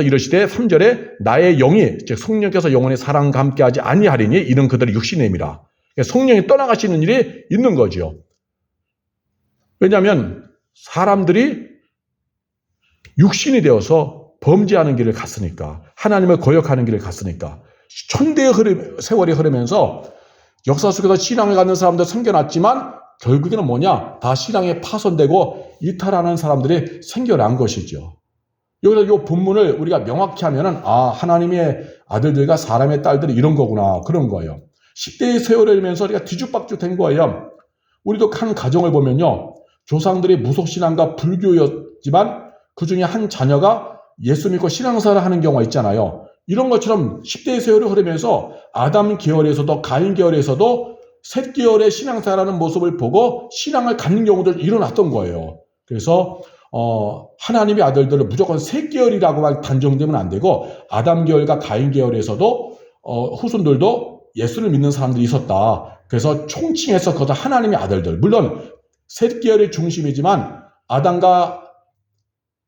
이르시되 3절에 나의 영이 즉 성령께서 영원히 사랑과 함께하지 아니하리니 이는 그들의 육신임이라. 성령이 떠나가시는 일이 있는 거죠. 왜냐하면 사람들이 육신이 되어서 범죄하는 길을 갔으니까 하나님을 거역하는 길을 갔으니까 천대의 세월이 흐르면서 역사 속에서 신앙을 갖는 사람들 생겨났지만 결국에는 뭐냐? 다 신앙에 파손되고 이탈하는 사람들이 생겨난 것이죠. 여기서 이 본문을 우리가 명확히 하면은 하나님의 아들들과 사람의 딸들이 이런 거구나 그런 거예요. 10대의 세월을 흘리면서 우리가 뒤죽박죽 된 거예요. 우리도 한 가정을 보면요. 조상들이 무속신앙과 불교였지만 그 중에 한 자녀가 예수 믿고 신앙생활을 하는 경우가 있잖아요. 이런 것처럼 10대의 세월이 흐르면서 아담 계열에서도 가인 계열에서도 셋 계열의 신앙생활하는 모습을 보고 신앙을 갖는 경우도 일어났던 거예요. 그래서 하나님의 아들들을 무조건 셋 계열이라고만 단정되면 안 되고 아담 계열과 가인 계열에서도 후손들도 예수를 믿는 사람들이 있었다. 그래서 총칭해서 그것도 하나님의 아들들. 물론 셋 계열의 중심이지만 아담과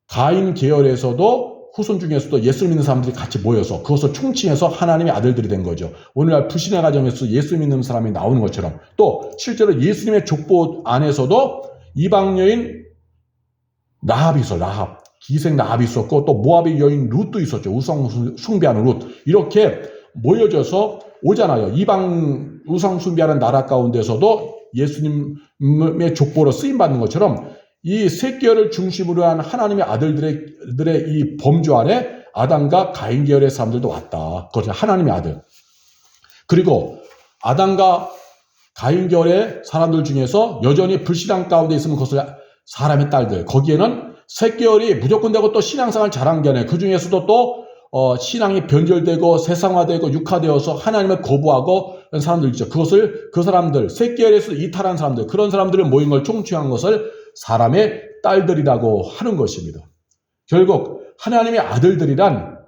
가인 계열에서도 후손 중에서도 예수를 믿는 사람들이 같이 모여서 그것을 총칭해서 하나님의 아들들이 된 거죠. 오늘날 불신의 가정에서 예수 믿는 사람이 나오는 것처럼 또 실제로 예수님의 족보 안에서도 이방 여인 라합이 있어. 기생 라합이 있었고 또 모압의 여인 룻도 있었죠. 우상 숭배하는 룻. 이렇게 모여져서 오잖아요. 이방 우상 숭배하는 나라 가운데서도 예수님의 족보로 쓰임받는 것처럼 이 셋 계열을 중심으로 한 하나님의 아들들의 이 범주 안에 아담과 가인 계열의 사람들도 왔다. 그것은 하나님의 아들. 그리고 아담과 가인 계열의 사람들 중에서 여전히 불신앙 가운데 있으면 그것을 사람의 딸들. 거기에는 셋 계열이 무조건 되고 또 신앙생활 잘한 게 아니에요. 그 중에서도 또 신앙이 변절되고 세상화되고 육화되어서 하나님을 거부하고 그런 사람들 있죠. 그 사람들, 셋 계열에서 이탈한 사람들, 그런 사람들을 모인 걸 총칭한 것을 사람의 딸들이라고 하는 것입니다. 결국 하나님의 아들들이란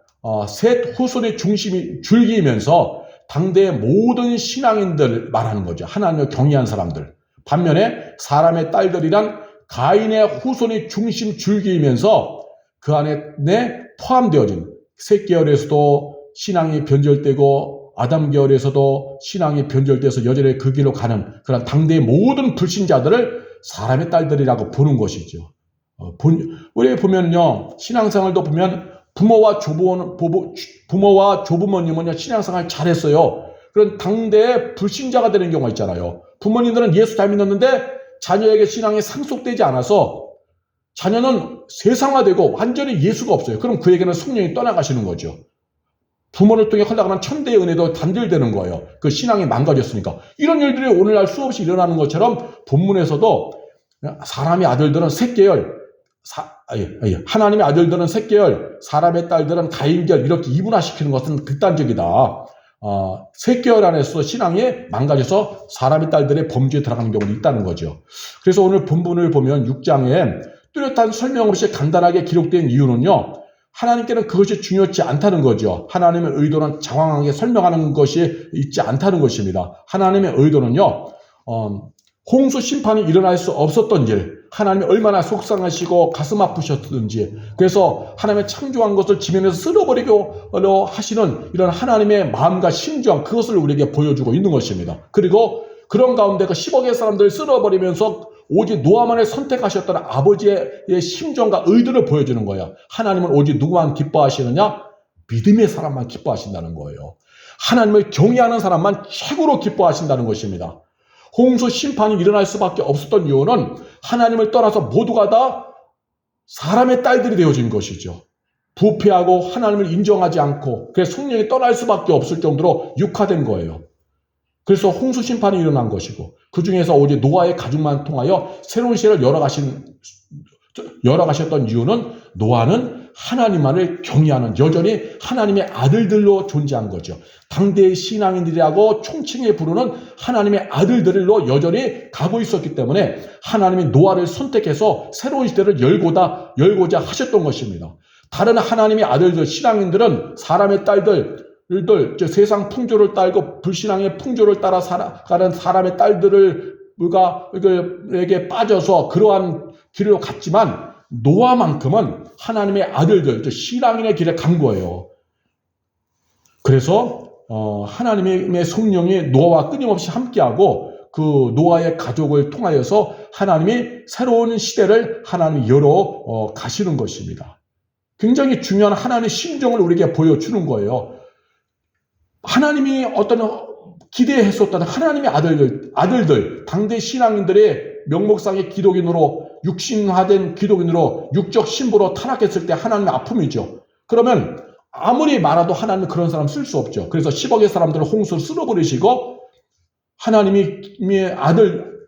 셋 후손의 중심이 줄기면서 당대의 모든 신앙인들 말하는 거죠. 하나님을 경외한 사람들. 반면에 사람의 딸들이란 가인의 후손의 중심 줄기면서 그 안에 포함되어진 셋 계열에서도 신앙이 변절되고 아담 계열에서도 신앙이 변절돼서 여전히 그 길로 가는 그런 당대의 모든 불신자들을 사람의 딸들이라고 보는 것이죠. 우리 보면요, 신앙생활도 보면 부모와 조부모님은요, 신앙생활 잘했어요. 그런 당대의 불신자가 되는 경우가 있잖아요. 부모님들은 예수 잘 믿었는데 자녀에게 신앙이 상속되지 않아서 자녀는 세상화되고 완전히 예수가 없어요. 그럼 그에게는 성령이 떠나가시는 거죠. 부모를 통해 흘러가는 천대의 은혜도 단절되는 거예요. 그 신앙이 망가졌으니까. 이런 일들이 오늘날 수없이 일어나는 것처럼 본문에서도 사람의 아들들은 셋계열, 하나님의 아들들은 셋계열, 사람의 딸들은 가인계열, 이렇게 이분화시키는 것은 극단적이다. 셋계열 안에서 신앙이 망가져서 사람의 딸들의 범죄에 들어가는 경우도 있다는 거죠. 그래서 오늘 본문을 보면 6장에 뚜렷한 설명 없이 간단하게 기록된 이유는요, 하나님께는 그것이 중요치 않다는 거죠. 하나님의 의도는 장황하게 설명하는 것이 있지 않다는 것입니다. 하나님의 의도는요, 홍수 심판이 일어날 수 없었던 일, 하나님이 얼마나 속상하시고 가슴 아프셨든지, 그래서 하나님의 창조한 것을 지면에서 쓸어버리려 하시는 이런 하나님의 마음과 심정, 그것을 우리에게 보여주고 있는 것입니다. 그리고 그런 가운데 그 10억의 사람들을 쓸어버리면서 오직 노아만을 선택하셨던 아버지의 심정과 의도를 보여주는 거예요. 하나님은 오직 누구만 기뻐하시느냐? 믿음의 사람만 기뻐하신다는 거예요. 하나님을 경외하는 사람만 최고로 기뻐하신다는 것입니다. 홍수 심판이 일어날 수밖에 없었던 이유는 하나님을 떠나서 모두가 다 사람의 딸들이 되어진 것이죠. 부패하고 하나님을 인정하지 않고 그래서 성령이 떠날 수밖에 없을 정도로 육화된 거예요. 그래서 홍수 심판이 일어난 것이고, 그 중에서 오직 노아의 가족만 통하여 새로운 시대를 열어가셨던 이유는 노아는 하나님만을 경외하는, 여전히 하나님의 아들들로 존재한 거죠. 당대의 신앙인들이라고 총칭해 부르는 하나님의 아들들로 여전히 가고 있었기 때문에 하나님이 노아를 선택해서 새로운 시대를 열고자 하셨던 것입니다. 다른 하나님의 아들들, 신앙인들은 사람의 딸들, 저 세상 풍조를 따르고 불신앙의 풍조를 따라 살아가는 사람의 딸들에게 빠져서 그러한 길로 갔지만, 노아만큼은 하나님의 아들들, 저 신앙인의 길에 간 거예요. 그래서 하나님의 성령이 노아와 끊임없이 함께하고 그 노아의 가족을 통하여서 하나님이 새로운 시대를 하나님이 열어 가시는 것입니다. 굉장히 중요한 하나님의 심정을 우리에게 보여주는 거예요. 하나님이 어떤 기대했었던 하나님의 아들들, 당대 신앙인들의 명목상의 기독인으로, 육신화된 기독인으로, 육적 신부로 타락했을 때 하나님의 아픔이죠. 그러면 아무리 말아도 하나님은 그런 사람 쓸 수 없죠. 그래서 10억의 사람들을 홍수로 쓸어버리시고,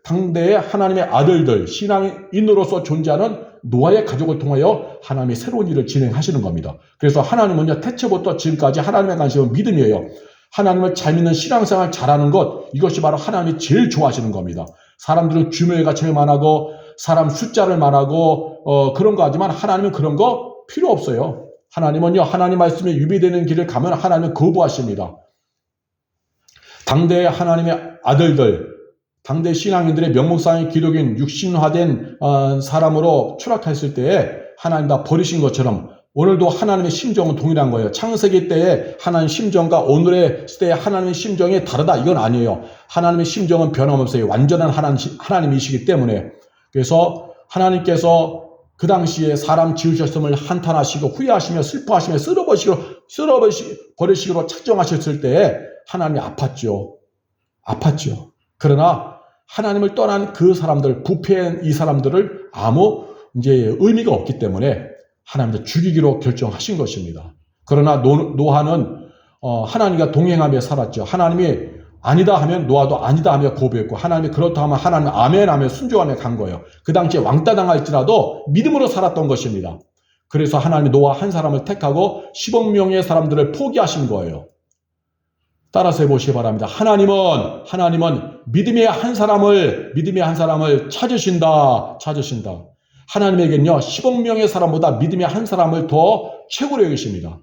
당대의 하나님의 아들들, 신앙인으로서 존재하는 노아의 가족을 통하여 하나님이 새로운 일을 진행하시는 겁니다. 그래서 하나님은요, 태초부터 지금까지 하나님의 관심은 믿음이에요. 하나님을 잘 믿는 신앙생활 잘하는 것, 이것이 바로 하나님이 제일 좋아하시는 겁니다. 사람들은 규모가 제일 많아고 사람 숫자를 말하고 그런 거 하지만 하나님은 그런 거 필요 없어요. 하나님은요, 하나님 말씀에 유비되는 길을 가면 하나님은 거부하십니다. 당대의 하나님의 아들들, 당대 신앙인들의 명목상의 기독인 육신화된 사람으로 추락했을 때에 하나님 다 버리신 것처럼 오늘도 하나님의 심정은 동일한 거예요. 창세기 때의 하나님의 심정과 오늘의 시대의 하나님의 심정이 다르다, 이건 아니에요. 하나님의 심정은 변함없어요. 완전한 하나님이시기 때문에. 그래서 하나님께서 그 당시에 사람 지으셨음을 한탄하시고 후회하시며 슬퍼하시며 쓸어버리시기로 작정하셨을 때에 하나님이 아팠죠. 그러나 하나님을 떠난 그 사람들, 부패한 이 사람들을 아무 이제 의미가 없기 때문에 하나님도 죽이기로 결정하신 것입니다. 그러나 노아는 하나님과 동행하며 살았죠. 하나님이 아니다 하면 노아도 아니다 하며 고백했고, 하나님이 그렇다 하면 하나님 아멘 하며 순종하며 간 거예요. 그 당시에 왕따 당할지라도 믿음으로 살았던 것입니다. 그래서 하나님이 노아 한 사람을 택하고 10억 명의 사람들을 포기하신 거예요. 따라서 해보시기 바랍니다. 하나님은 믿음의 한 사람을 찾으신다. 하나님에겐요, 10억 명의 사람보다 믿음의 한 사람을 더 최고로 여기십니다.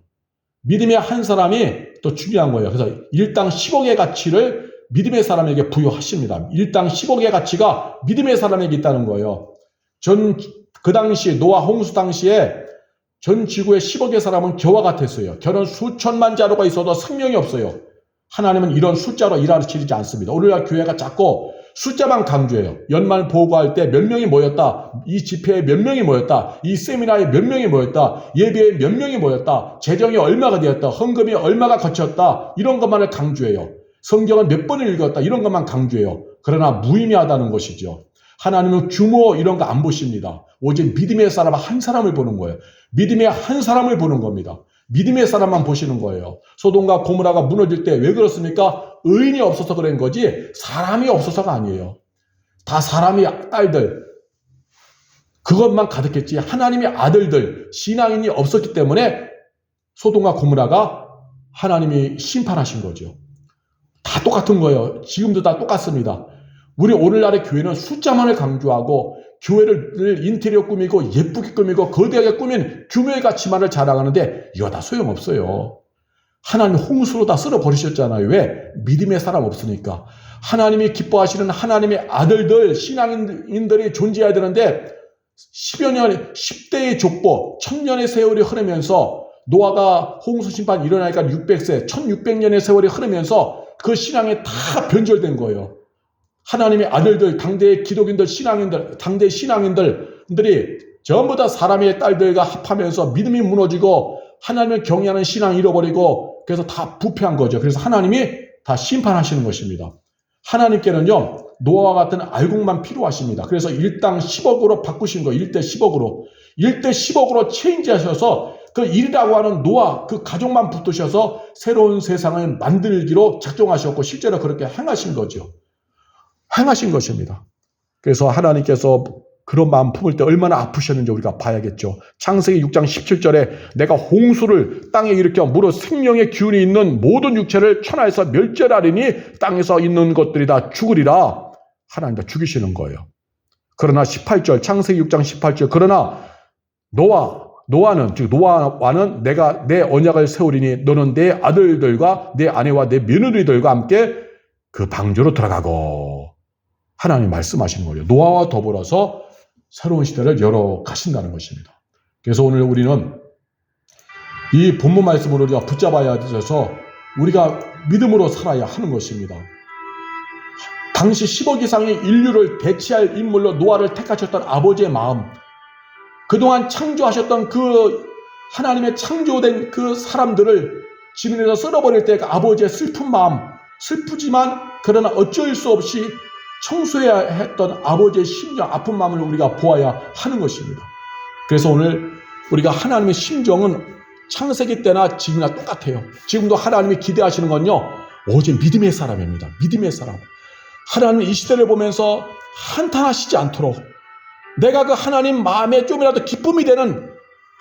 믿음의 한 사람이 또 중요한 거예요. 그래서 일당 10억의 가치를 믿음의 사람에게 부여하십니다. 일당 10억의 가치가 믿음의 사람에게 있다는 거예요. 그 당시 노아 홍수 당시에 전 지구의 10억의 사람은 겨와 같았어요. 겨는 수천만 자루가 있어도 생명이 없어요. 하나님은 이런 숫자로 일하시지 않습니다. 오늘날 교회가 자꾸 숫자만 강조해요. 연말 보고할 때 몇 명이 모였다. 이 집회에 몇 명이 모였다. 이 세미나에 몇 명이 모였다. 예배에 몇 명이 모였다. 재정이 얼마가 되었다. 헌금이 얼마가 거쳤다. 이런 것만을 강조해요. 성경을 몇 번을 읽었다. 이런 것만 강조해요. 그러나 무의미하다는 것이죠. 하나님은 규모 이런 거 안 보십니다. 오직 믿음의 사람 한 사람을 보는 거예요. 믿음의 한 사람을 보는 겁니다. 믿음의 사람만 보시는 거예요. 소돔과 고모라가 무너질 때 왜 그렇습니까? 의인이 없어서 그런 거지 사람이 없어서가 아니에요. 다 사람이 딸들 그것만 가득했지 하나님의 아들들 신앙인이 없었기 때문에 소돔과 고모라가 하나님이 심판하신 거죠. 다 똑같은 거예요. 지금도 다 똑같습니다. 우리 오늘날의 교회는 숫자만을 강조하고 교회를 인테리어 꾸미고 예쁘게 꾸미고 거대하게 꾸민 규모의 가치만을 자랑하는데 이거 다 소용없어요. 하나님 홍수로 다 쓸어버리셨잖아요. 왜? 믿음의 사람 없으니까. 하나님이 기뻐하시는 하나님의 아들들 신앙인들이 존재해야 되는데 10여 년 10대의 족보 1000년의 세월이 흐르면서 노아가 홍수 심판 일어나니까 600세 1600년의 세월이 흐르면서 그 신앙이 다 변절된 거예요. 하나님의 아들들, 당대의 기독인들, 신앙인들, 당대의 신앙인들이 전부 다 사람의 딸들과 합하면서 믿음이 무너지고 하나님을 경외하는 신앙 잃어버리고 그래서 다 부패한 거죠. 그래서 하나님이 다 심판하시는 것입니다. 하나님께는요, 노아와 같은 알곡만 필요하십니다. 그래서 일당 10억으로 바꾸신 거예요. 1대 10억으로. 1대 10억으로 체인지하셔서 그 1이라고 하는 노아, 그 가족만 붙으셔서 새로운 세상을 만들기로 작정하셨고 실제로 그렇게 행하신 거죠. 행하신 것입니다. 그래서 하나님께서 그런 마음 품을 때 얼마나 아프셨는지 우리가 봐야겠죠. 창세기 6장 17절에 내가 홍수를 땅에 일으켜 무릇 생명의 기운이 있는 모든 육체를 천하에서 멸절하리니 땅에서 있는 것들이 다 죽으리라. 하나님 다 죽이시는 거예요. 그러나 18절 창세기 6장 18절 그러나 노아와는 내가 내 언약을 세우리니 너는 내 아들들과 내 아내와 내 며느리들과 함께 그 방주로 들어가고 하나님 말씀하시는 거예요. 노아와 더불어서 새로운 시대를 열어 가신다는 것입니다. 그래서 오늘 우리는 이 본문 말씀을 우리가 붙잡아야 돼서 우리가 믿음으로 살아야 하는 것입니다. 당시 10억 이상의 인류를 대체할 인물로 노아를 택하셨던 아버지의 마음, 그동안 창조하셨던 그 하나님의 창조된 그 사람들을 지면에서 쓸어버릴 때 그 아버지의 슬픈 마음, 슬프지만 그러나 어쩔 수 없이 청소해야 했던 아버지의 심정, 아픈 마음을 우리가 보아야 하는 것입니다. 그래서 오늘 우리가 하나님의 심정은 창세기 때나 지금이나 똑같아요. 지금도 하나님이 기대하시는 건요, 오직 믿음의 사람입니다. 믿음의 사람. 하나님이 이 시대를 보면서 한탄하시지 않도록 내가 그 하나님 마음에 좀이라도 기쁨이 되는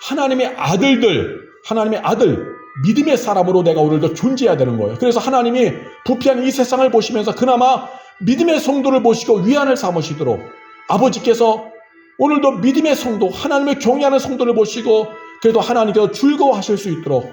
하나님의 아들들, 하나님의 아들, 믿음의 사람으로 내가 오늘도 존재해야 되는 거예요. 그래서 하나님이 부패한 이 세상을 보시면서 그나마 믿음의 성도를 보시고 위안을 삼으시도록 아버지께서 오늘도 믿음의 성도, 하나님을 경외하는 성도를 보시고 그래도 하나님께서 즐거워하실 수 있도록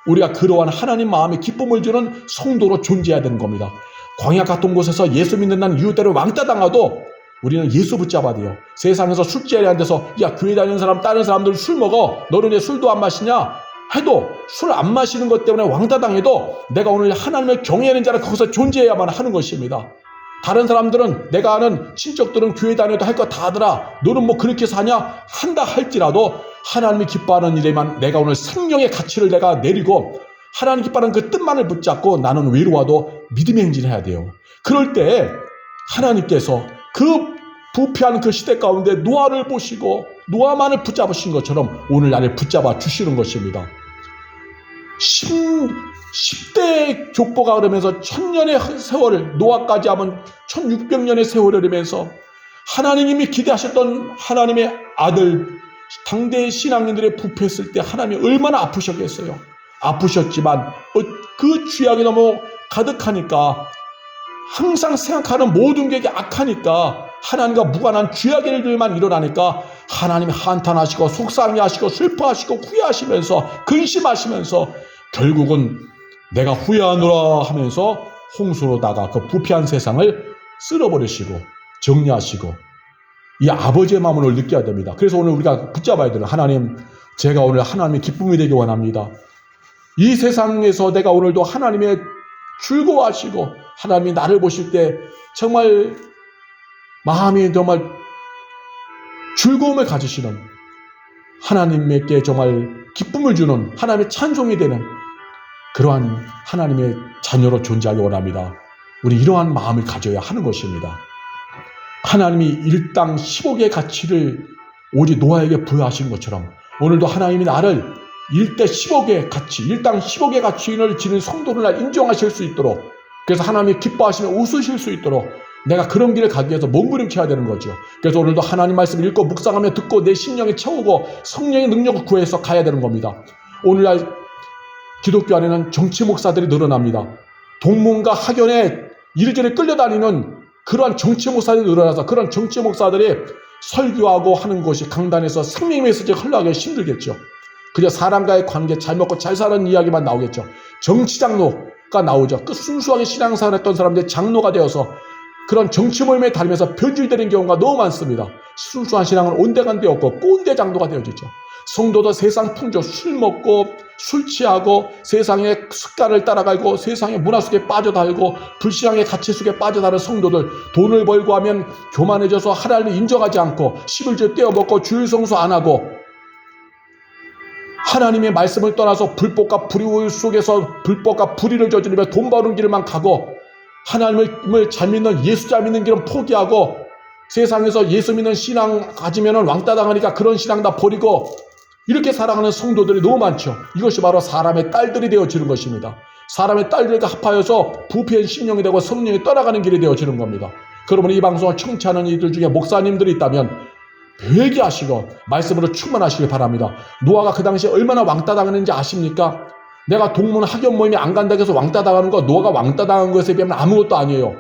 우리가 그러한 하나님 마음에 기쁨을 주는 성도로 존재해야 되는 겁니다. 광야 같은 곳에서 예수 믿는 난 이웃들을 왕따 당하도 우리는 예수 붙잡아야 돼요. 세상에서 술자리에 앉아서 야 교회 다니는 사람 다른 사람들 술 먹어 너는 왜 술도 안 마시냐 해도 술 안 마시는 것 때문에 왕따 당해도 내가 오늘 하나님을 경외하는 자라 거기서 존재해야만 하는 것입니다. 다른 사람들은 내가 아는 친척들은 교회 다녀도 할 거 다 하더라. 너는 뭐 그렇게 사냐? 한다 할지라도 하나님이 기뻐하는 일에만 내가 오늘 생명의 가치를 내가 내리고 하나님 기뻐하는 그 뜻만을 붙잡고 나는 외로워도 믿음의 행진해야 돼요. 그럴 때 하나님께서 그 부패한 그 시대 가운데 노아를 보시고 노아만을 붙잡으신 것처럼 오늘 나를 붙잡아 주시는 것입니다. 10대의 족보가 흐르면서 1000년의 세월을 노아까지 하면 1600년의 세월을 흐르면서 하나님이 기대하셨던 하나님의 아들 당대의 신앙인들의 부패했을 때 하나님이 얼마나 아프셨겠어요. 아프셨지만 그 죄악이 너무 가득하니까 항상 생각하는 모든 게 악하니까 하나님과 무관한 죄악의 일들만 일어나니까 하나님이 한탄하시고 속상해하시고 슬퍼하시고 후회하시면서 근심하시면서 결국은 내가 후회하노라 하면서 홍수로다가 그 부패한 세상을 쓸어버리시고 정리하시고 이 아버지의 마음을 오늘 느껴야 됩니다. 그래서 오늘 우리가 붙잡아야 되는 하나님, 제가 오늘 하나님의 기쁨이 되기 원합니다. 이 세상에서 내가 오늘도 하나님의 즐거워하시고 하나님이 나를 보실 때 정말 마음이 정말 즐거움을 가지시는 하나님께 정말 기쁨을 주는 하나님의 찬송이 되는 그러한 하나님의 자녀로 존재하기 원합니다. 우리 이러한 마음을 가져야 하는 것입니다. 하나님이 일당 10억의 가치를 오직 노아에게 부여하신 것처럼 오늘도 하나님이 나를 일대 15개의 가치, 일당 15개의 가치인을 지닌 성도를 인정하실 수 있도록, 그래서 하나님이 기뻐하시며 웃으실 수 있도록 내가 그런 길을 가기 위해서 몸부림쳐야 되는 거죠. 그래서 오늘도 하나님 말씀을 읽고 묵상하며 듣고 내 심령에 채우고 성령의 능력을 구해서 가야 되는 겁니다. 오늘날 기독교 안에는 정치 목사들이 늘어납니다. 동문과 학연에 이리저리 끌려다니는 그러한 정치 목사들이 늘어나서 그런 정치 목사들이 설교하고 하는 것이 강단에서 생명의 메시지가 흘러가기 힘들겠죠. 그저 사람과의 관계, 잘 먹고 잘 사는 이야기만 나오겠죠. 정치 장로가 나오죠. 그 순수하게 신앙생활 했던 사람들이 장로가 되어서 그런 정치 모임에 다니면서 변질되는 경우가 너무 많습니다. 순수한 신앙은 온데간데 없고 꼰대 장로가 되어지죠. 성도도 세상 풍조, 술 먹고 술 취하고 세상의 습관을 따라가고 세상의 문화 속에 빠져들고 불신앙의 가치 속에 빠져다니는 성도들, 돈을 벌고 하면 교만해져서 하나님을 인정하지 않고 11조 떼어먹고 주일 성수 안 하고 하나님의 말씀을 떠나서 불법과 불의 속에서 불법과 불의를 저지르며 돈 버는 길만 가고 하나님을 잘 믿는 예수 잘 믿는 길은 포기하고 세상에서 예수 믿는 신앙 가지면 왕따 당하니까 그런 신앙 다 버리고 이렇게 살아가는 성도들이 너무 많죠. 이것이 바로 사람의 딸들이 되어지는 것입니다. 사람의 딸들과 합하여서 부패한 심령이 되고 성령이 떠나가는 길이 되어지는 겁니다. 그러므로 이 방송을 청취하는 이들 중에 목사님들이 있다면 회개하시고 말씀으로 충만하시길 바랍니다. 노아가 그 당시에 얼마나 왕따 당했는지 아십니까? 내가 동문 학연 모임에 안 간다고 해서 왕따 당하는 거, 노아가 왕따 당한 것에 비하면 아무것도 아니에요.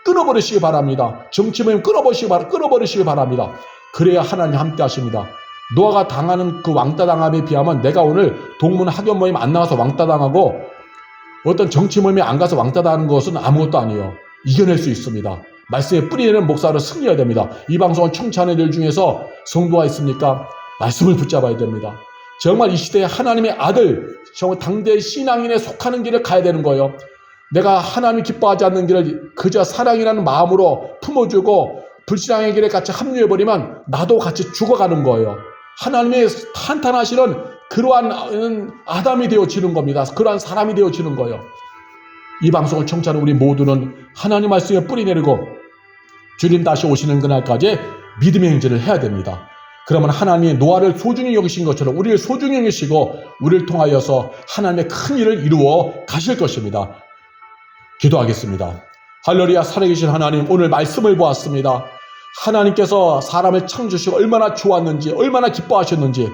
끊어버리시기 바랍니다. 정치 모임 끊어버리시기 바랍니다. 그래야 하나님 함께 하십니다. 노아가 당하는 그 왕따 당함에 비하면 내가 오늘 동문 학연 모임 안 나가서 왕따 당하고 어떤 정치 모임에 안 가서 왕따 당하는 것은 아무것도 아니에요. 이겨낼 수 있습니다. 말씀에 뿌리내는 목사로 승리해야 됩니다. 이 방송을 청취하는 들 중에서 성도가 있습니까? 말씀을 붙잡아야 됩니다. 정말 이 시대에 하나님의 아들, 정말 당대의 신앙인에 속하는 길을 가야 되는 거예요. 내가 하나님이 기뻐하지 않는 길을 그저 사랑이라는 마음으로 품어주고 불신앙의 길에 같이 합류해버리면 나도 같이 죽어가는 거예요. 하나님의 탄탄하시는 그러한 아담이 되어지는 겁니다. 그러한 사람이 되어지는 거예요. 이 방송을 청취하는 우리 모두는 하나님 말씀에 뿌리 내리고 주님 다시 오시는 그날까지 믿음의 행진을 해야 됩니다. 그러면 하나님이 노아를 소중히 여기신 것처럼 우리를 소중히 여기시고 우리를 통하여서 하나님의 큰 일을 이루어 가실 것입니다. 기도하겠습니다. 할렐루야. 살아계신 하나님, 오늘 말씀을 보았습니다. 하나님께서 사람을 창조하시고 얼마나 좋았는지, 얼마나 기뻐하셨는지.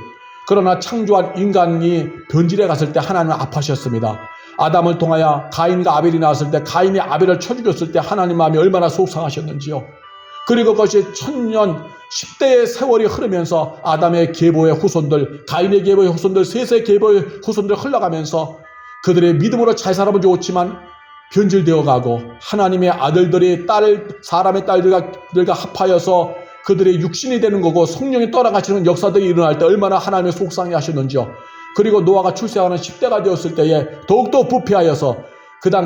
그러나 창조한 인간이 변질해 갔을 때 하나님은 아파하셨습니다. 아담을 통하여 가인과 아벨이 나왔을 때 가인이 아벨을 쳐 죽였을 때 하나님 마음이 얼마나 속상하셨는지요. 그리고 그것이 1000년 10대의 세월이 흐르면서 아담의 계보의 후손들, 가인의 계보의 후손들, 셋의 계보의 후손들 흘러가면서 그들의 믿음으로 잘 살아면 좋지만 변질되어 가고 하나님의 아들들이 사람의 딸들과 합하여서 그들의 육신이 되는 거고 성령이 떠나가시는 역사들이 일어날 때 얼마나 하나님의 속상해 하셨는지요. 그리고 노아가 출생하는 10대가 되었을 때에 더욱더 부패하여서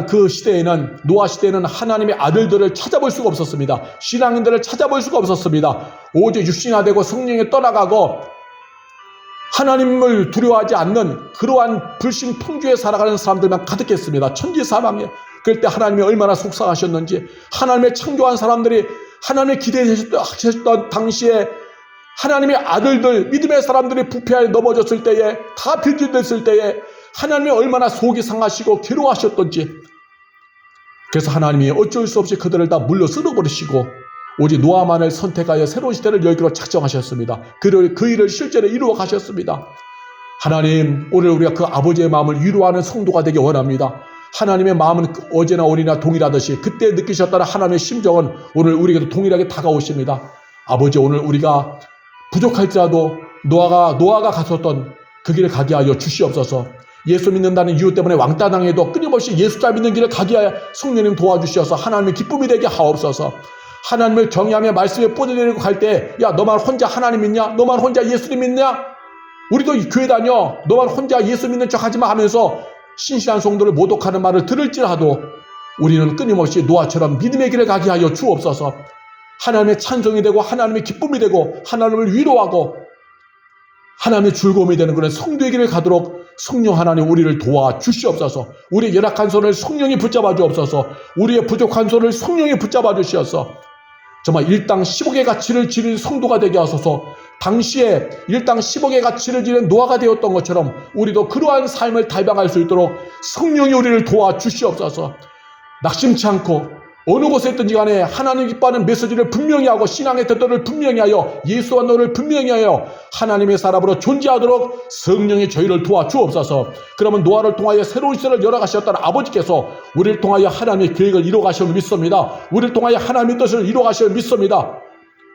그 시대에는 노아 시대에는 하나님의 아들들을 찾아볼 수가 없었습니다. 신앙인들을 찾아볼 수가 없었습니다. 오직 육신화되고 성령이 떠나가고 하나님을 두려워하지 않는 그러한 불신 풍조에 살아가는 사람들만 가득했습니다. 천지사방에. 그럴 때 하나님이 얼마나 속상하셨는지, 하나님의 창조한 사람들이 하나님의 기대하셨던 당시에 하나님의 아들들, 믿음의 사람들이 부패하여 넘어졌을 때에, 다 변질됐을 때에 하나님이 얼마나 속이 상하시고 괴로워하셨던지. 그래서 하나님이 어쩔 수 없이 그들을 다 물려 쓸어버리시고 오직 노아만을 선택하여 새로운 시대를 열기로 작정하셨습니다. 그 일을 실제로 이루어 가셨습니다. 하나님, 오늘 우리가 그 아버지의 마음을 위로하는 성도가 되기 원합니다. 하나님의 마음은 어제나 오늘이나 동일하듯이 그때 느끼셨다는 하나님의 심정은 오늘 우리에게도 동일하게 다가오십니다. 아버지, 오늘 우리가 부족할지라도 노아가 갔었던 그 길을 가게 하여 주시옵소서. 예수 믿는다는 이유 때문에 왕따 당해도 끊임없이 예수 잘 믿는 길을 가게 하여 성령님 도와주셔서 하나님의 기쁨이 되게 하옵소서. 하나님을 경외하며 말씀에 뿌리내리고 갈 때, 야, 너만 혼자 하나님 믿냐? 너만 혼자 예수님 믿냐? 우리도 교회 다녀. 너만 혼자 예수 믿는 척 하지 마 하면서 신실한 성도를 모독하는 말을 들을지라도 우리는 끊임없이 노아처럼 믿음의 길을 가게 하여 주옵소서. 하나님의 찬송이 되고 하나님의 기쁨이 되고 하나님을 위로하고 하나님의 즐거움이 되는 그런 성도의 길을 가도록 성령 하나님 우리를 도와주시옵소서. 우리의 열악한 손을 성령이 붙잡아 주옵소서. 우리의 부족한 손을 성령이 붙잡아 주시옵소서. 정말 일당 15개 가치를 지닌 성도가 되게 하소서. 당시에 일당 10억의 가치를 지닌 노아가 되었던 것처럼 우리도 그러한 삶을 달방할 수 있도록 성령이 우리를 도와주시옵소서. 낙심치 않고 어느 곳에 있든지 간에 하나님 기뻐하는 메시지를 분명히 하고 신앙의 태도를 분명히 하여 예수와 너를 분명히 하여 하나님의 사람으로 존재하도록 성령이 저희를 도와주옵소서. 그러면 노아를 통하여 새로운 시대를 열어가셨던 아버지께서 우리를 통하여 하나님의 계획을 이루어가시을 믿습니다. 우리를 통하여 하나님의 뜻을 이루어가시을 믿습니다.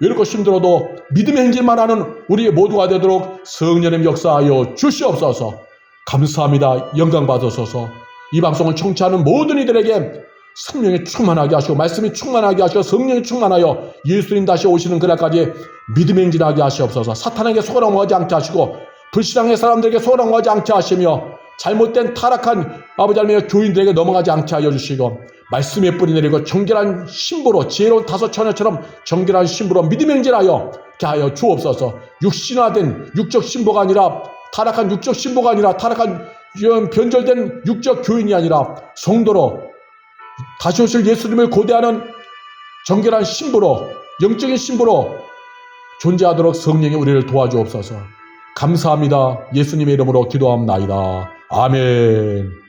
외롭고 힘들어도 믿음의 행진만 하는 우리 모두가 되도록 성령님 역사하여 주시옵소서. 감사합니다. 영광 받으소서. 이 방송을 청취하는 모든 이들에게 성령이 충만하게 하시고 말씀이 충만하게 하시고 성령이 충만하여 예수님 다시 오시는 그날까지 믿음의 행진하게 하시옵소서. 사탄에게 속아 넘어가지 않게 하시고 불신앙의 사람들에게 속아 넘어가지 않게 하시며 잘못된 타락한 아버지 하나님의 교인들에게 넘어가지 않게 하여 주시고 말씀의 뿌리 내리고 정결한 신부로 지혜로운 다섯 처녀처럼 정결한 신부로 믿음의 행진하여 하여 주옵소서. 육신화된 육적 신부가 아니라 타락한 육적 신부가 아니라 타락한 변절된 육적 교인이 아니라 성도로 다시 오실 예수님을 고대하는 정결한 신부로 영적인 신부로 존재하도록 성령이 우리를 도와주옵소서. 감사합니다. 예수님의 이름으로 기도합나이다. 아멘.